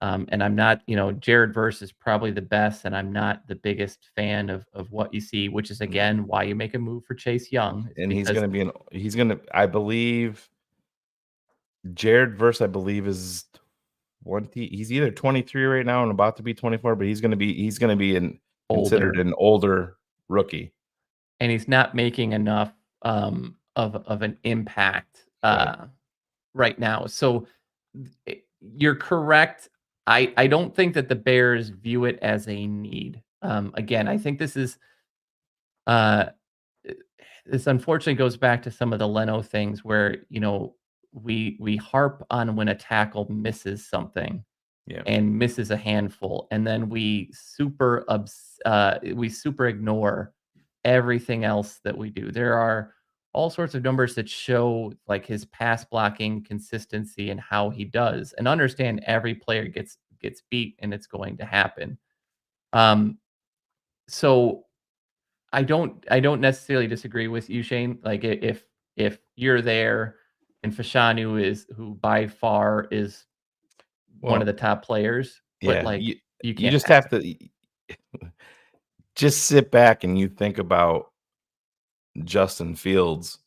And I'm not, Jared Verse is probably the best, and I'm not the biggest fan of what you see, which is again why you make a move for Chase Young. And I believe Jared Verse, is He's either 23 right now and about to be 24, but he's going to be considered Older. an older rookie. And he's not making enough of an impact right now. So you're correct. I don't think that the Bears view it as a need. Again, I think this is uh, this unfortunately goes back to some of the Leno things where we harp on when a tackle misses something Yeah. and misses a handful, and then we super ignore everything else that we do. There are all sorts of numbers that show like his pass blocking consistency and how he does, and understand every player gets beat and it's going to happen. So I don't necessarily disagree with you, Shane. Like if you're there and Fashanu is who by far is one of the top players, but Yeah, like you you can't just pass have to just sit back and you think about Justin Fields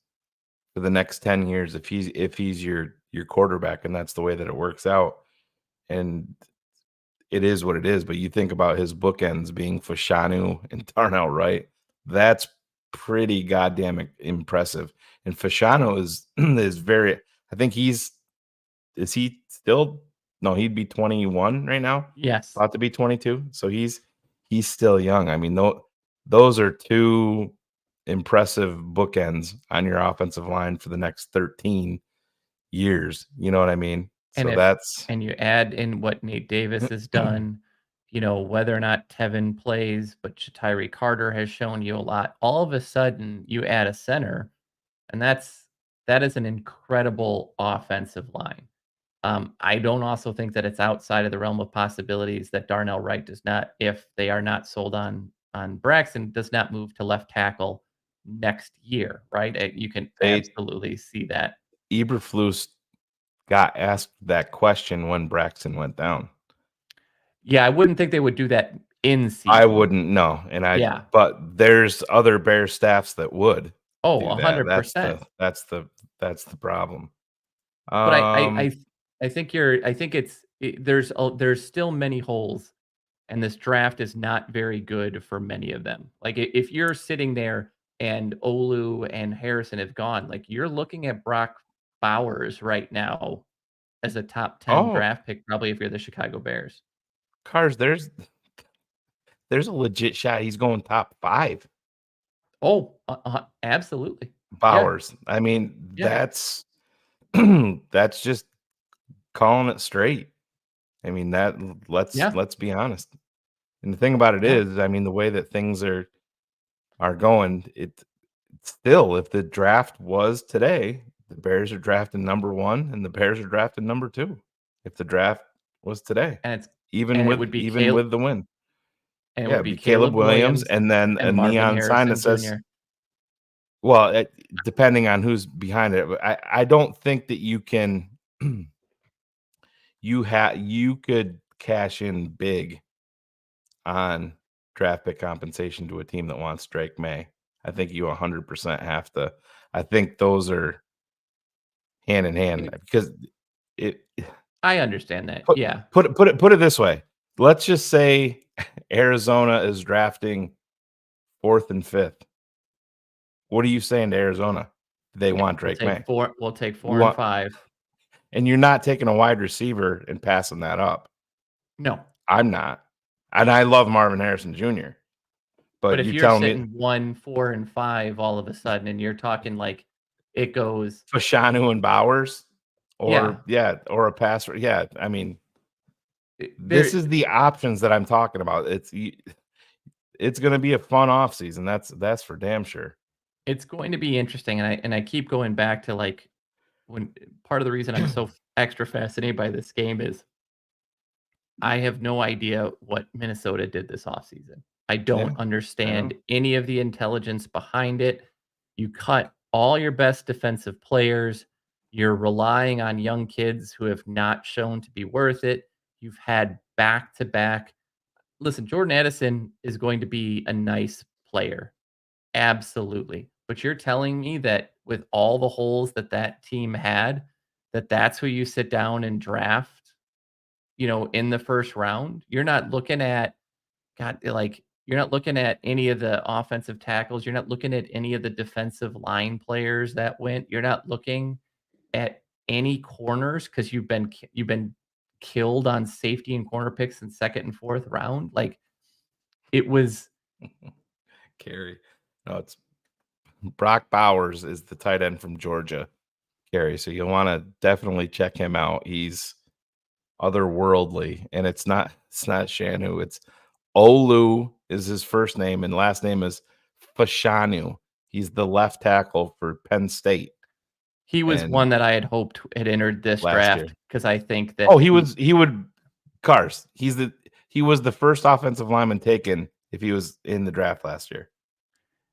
for the next 10 years if he's your quarterback, and that's the way that it works out. And it is what it is. But you think about his bookends being Fashanu and Darnell Wright. That's pretty goddamn impressive. And Fashanu is is very. I think is he still? No, he'd be 21 right now. Yes. About to be 22. So he's still young. I mean, those are two impressive bookends on your offensive line for the next 13 years. You know what I mean? And So if that's and you add in what Nate Davis has done, whether or not Tevin plays, but Tyree Carter has shown you a lot. All of a sudden, you add a center, and that is an incredible offensive line. I don't also think that it's outside of the realm of possibilities that Darnell Wright does not, if they are not sold on Braxton, does not move to left tackle next year, right? You can absolutely see that. Eberflus got asked that question when Braxton went down. Yeah, I wouldn't think they would do that in season. I wouldn't know, but there's other Bear staffs that would. Oh, do that. 100%. That's the problem. But I think there's still many holes, and this draft is not very good for many of them. Like if you're sitting there and Olu and Harrison have gone, like you're looking at Brock Bowers right now as a top 10 draft pick, probably if you're the Chicago Bears. Cars, there's a legit shot he's going top 5. Oh, absolutely. Bowers. Yeah. I mean, that's that's just calling it straight. I mean, let's be honest. And the thing about it is, I mean, the way that things are going, it still, if the draft was today, the Bears are drafting number 1 and the Bears are drafting number 2. If the draft was today, and with the win. And it would be Caleb Williams and then a neon Harrison sign that says Jr. Well, depending on who's behind it, I don't think that you can you could cash in big on draft pick compensation to a team that wants Drake May. I think you 100% have to. I think those are hand in hand because I understand that. Put it this way. Let's just say Arizona is drafting 4th and 5th. What are you saying to Arizona? They want Drake May. We'll take 4 and 5. And you're not taking a wide receiver and passing that up. No. I'm not. And I love Marvin Harrison Jr. But if you're sitting 1, 4, and 5 all of a sudden, and you're talking like it goes Fashanu and Bowers, or a passer. Yeah, I mean, this is the options that I'm talking about. It's going to be a fun offseason. That's for damn sure. It's going to be interesting, and I keep going back to like when part of the reason I'm so extra fascinated by this game is I have no idea what Minnesota did this offseason. I don't understand any of the intelligence behind it. You cut all your best defensive players. You're relying on young kids who have not shown to be worth it. You've had back-to-back. Listen, Jordan Addison is going to be a nice player. Absolutely. But you're telling me that with all the holes that team had, that's who you sit down and draft, in the first round, you're not looking at you're not looking at any of the offensive tackles. You're not looking at any of the defensive line players that went. You're not looking at any corners because you've been killed on safety and corner picks in second and fourth round. Like it was. Carrie. No, it's Brock Bowers is the tight end from Georgia, Carrie. So you'll want to definitely check him out. He's otherworldly, and it's not Shanu. It's Olu is his first name, and last name is Fashanu. He's the left tackle for Penn State. He was one that I had hoped had entered this draft because I think that he would Cars. He was the first offensive lineman taken if he was in the draft last year.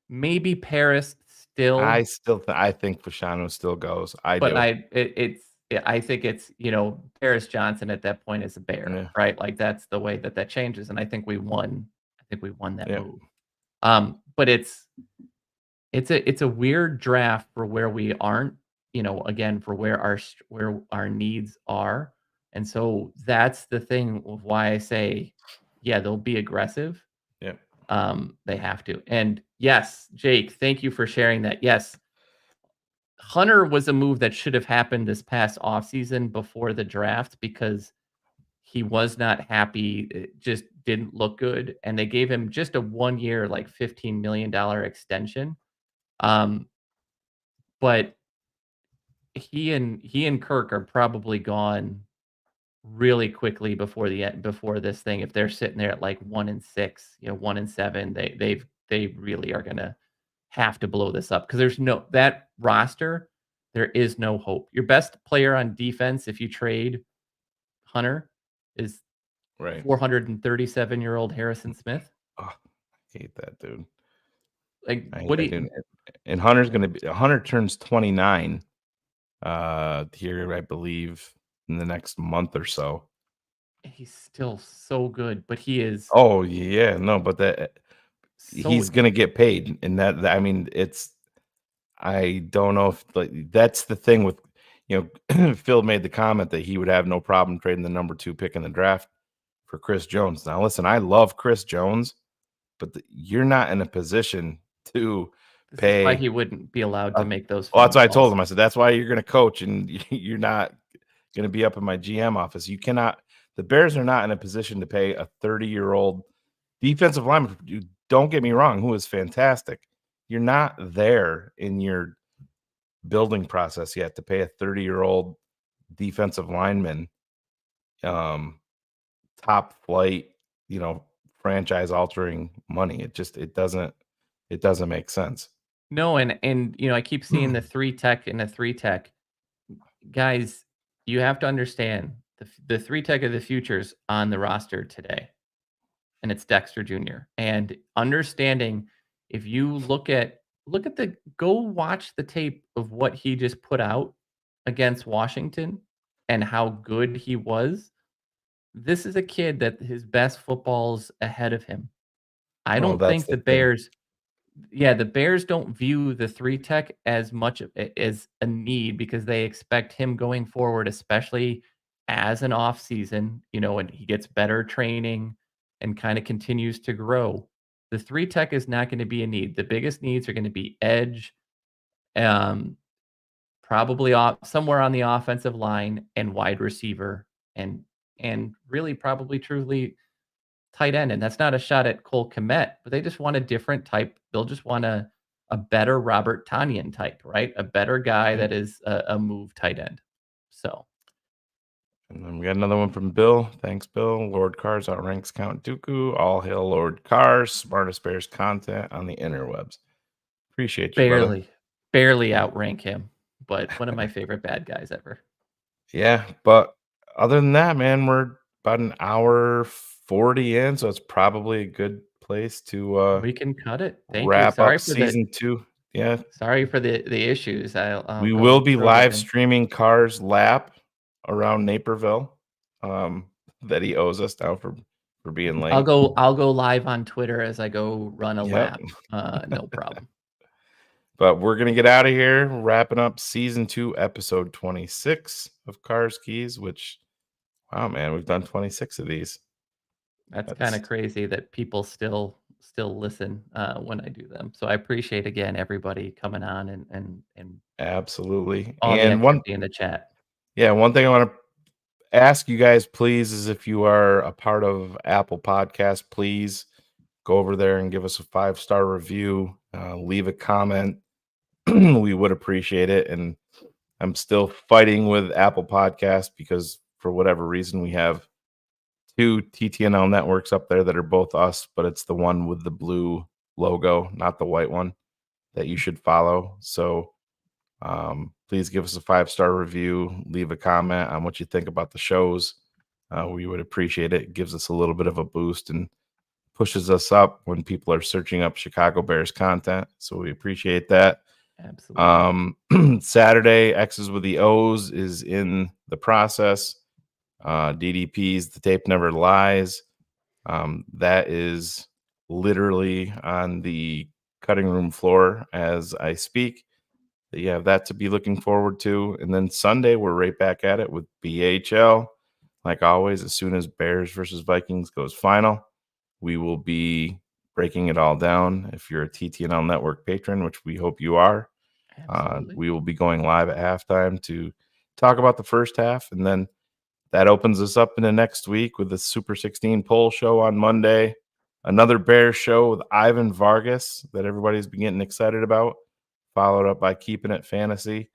Maybe Paris still. I think Fashanu still goes. I think it's Paris Johnson at that point is a Bear, right? Like that's the way that changes, and I think we won. That move. But it's a weird draft for where we aren't. Again, for where our needs are, and so that's the thing of why I say, yeah, they'll be aggressive. Yeah. They have to. And yes, Jake, thank you for sharing that. Yes. Hunter was a move that should have happened this past offseason before the draft because he was not happy. It just didn't look good. And they gave him just a 1 year, like $15 million extension. But he and Kirk are probably gone really quickly before this thing. If they're sitting there at like 1-6, 1-7, they really are gonna have to blow this up because there's that roster. There is no hope. Your best player on defense, if you trade Hunter, is 437-year-old Harrison Smith. Oh, I hate that dude. Like, what do you? And Hunter turns 29 here, I believe, in the next month or so. He's still so good, but he is. Oh yeah, no, but he's gonna get paid, and I mean, I don't know if that's the thing with Phil made the comment that he would have no problem trading the number 2 pick in the draft for Chris Jones. Now listen, I love Chris Jones, but you're not in a position to pay. Why he wouldn't be allowed to make those. Well, that's why I told him. I said that's why you're going to coach, and you're not going to be up in my GM office. You cannot. The Bears are not in a position to pay a 30-year-old defensive lineman. Don't get me wrong, who is fantastic. You're not there in your building process yet to pay a 30-year-old defensive lineman, top flight, franchise altering money. It doesn't make sense. No, and I keep seeing the 3 tech and the 3 tech. Guys, you have to understand the 3 tech of the futures on the roster today. And it's Dexter Jr. And understanding, if you look at go watch the tape of what he just put out against Washington and how good he was. This is a kid that his best football's ahead of him. I don't think the Bears, the Bears don't view the 3 tech as much as a need because they expect him going forward, especially as an offseason, and he gets better training and kind of continues to grow. The 3 tech is not going to be a need. The biggest needs are going to be edge, probably somewhere on the offensive line and wide receiver, and really probably truly tight end. And that's not a shot at Cole Kmet, but they just want a different type. They'll just want a better Robert Tonyan type, right? A better guy that is a move tight end. So. And then we got another one from Bill. Thanks, Bill. Lord Cars outranks Count Dooku. All hail Lord Cars. Smartest Bears content on the interwebs. Appreciate you, barely outrank him, but one of my favorite bad guys ever. Yeah, but other than that, man, we're about an hour 40 in, so it's probably a good place to we can cut it. Wrap up season 2. Yeah. Sorry for the issues. We will be live streaming Cars lap around Naperville that he owes us now for being late. I'll go live on Twitter as I go run a lap. No problem. But we're gonna get out of here, wrapping up season 2, episode 26 of Cars Keys, which Wow, man, we've done 26 of these. That's kind of crazy that people still listen when I do them. So I appreciate again everybody coming on and absolutely. all the And activity in the chat. one thing I want to ask you guys, please, is if you are a part of Apple Podcast, please go over there and give us a 5-star review. Leave a comment. We would appreciate it. And I'm still fighting with Apple Podcast because for whatever reason we have 2 TTNL networks up there that are both us, but it's the one with the blue logo, not the white one, that you should follow. So please give us a 5-star review, leave a comment on what you think about the shows. We would appreciate it. It gives us a little bit of a boost and pushes us up when people are searching up Chicago Bears content. So we appreciate that. Absolutely. Saturday, X's with the O's is in the process. DDP's The Tape Never Lies. That is literally on the cutting room floor as I speak. You have that to be looking forward to. And then Sunday, we're right back at it with BHL. Like always, as soon as Bears versus Vikings goes final, we will be breaking it all down. If you're a TTNL Network patron, which we hope you are, we will be going live at halftime to talk about the first half. And then that opens us up into next week with the Super 16 poll show on Monday. Another Bears show with Ivan Vargas that everybody's been getting excited about, followed up by Keeping It Fantasy.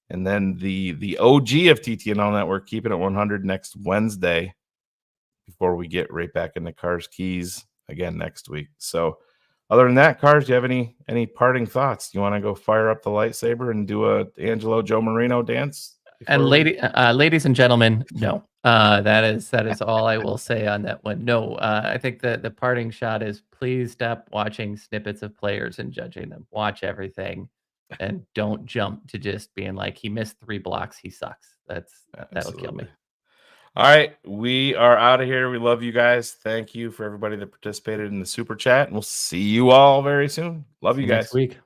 And then the OG of TTNL Network, Keeping It 100 next Wednesday before we get right back into Cars Keys again next week. So other than that, Cars, do you have any parting thoughts? Do you want to go fire up the lightsaber and do a Angelo Joe Marino dance? And ladies and gentlemen, no. That is all I will say on that one. No, I think the parting shot is please stop watching snippets of players and judging them. Watch everything, and don't jump to just being like he missed 3 blocks, he sucks. That'll kill me. All right, we are out of here. We love you guys. Thank you for everybody that participated in the super chat, and we'll see you all very soon. Love you guys. Next week.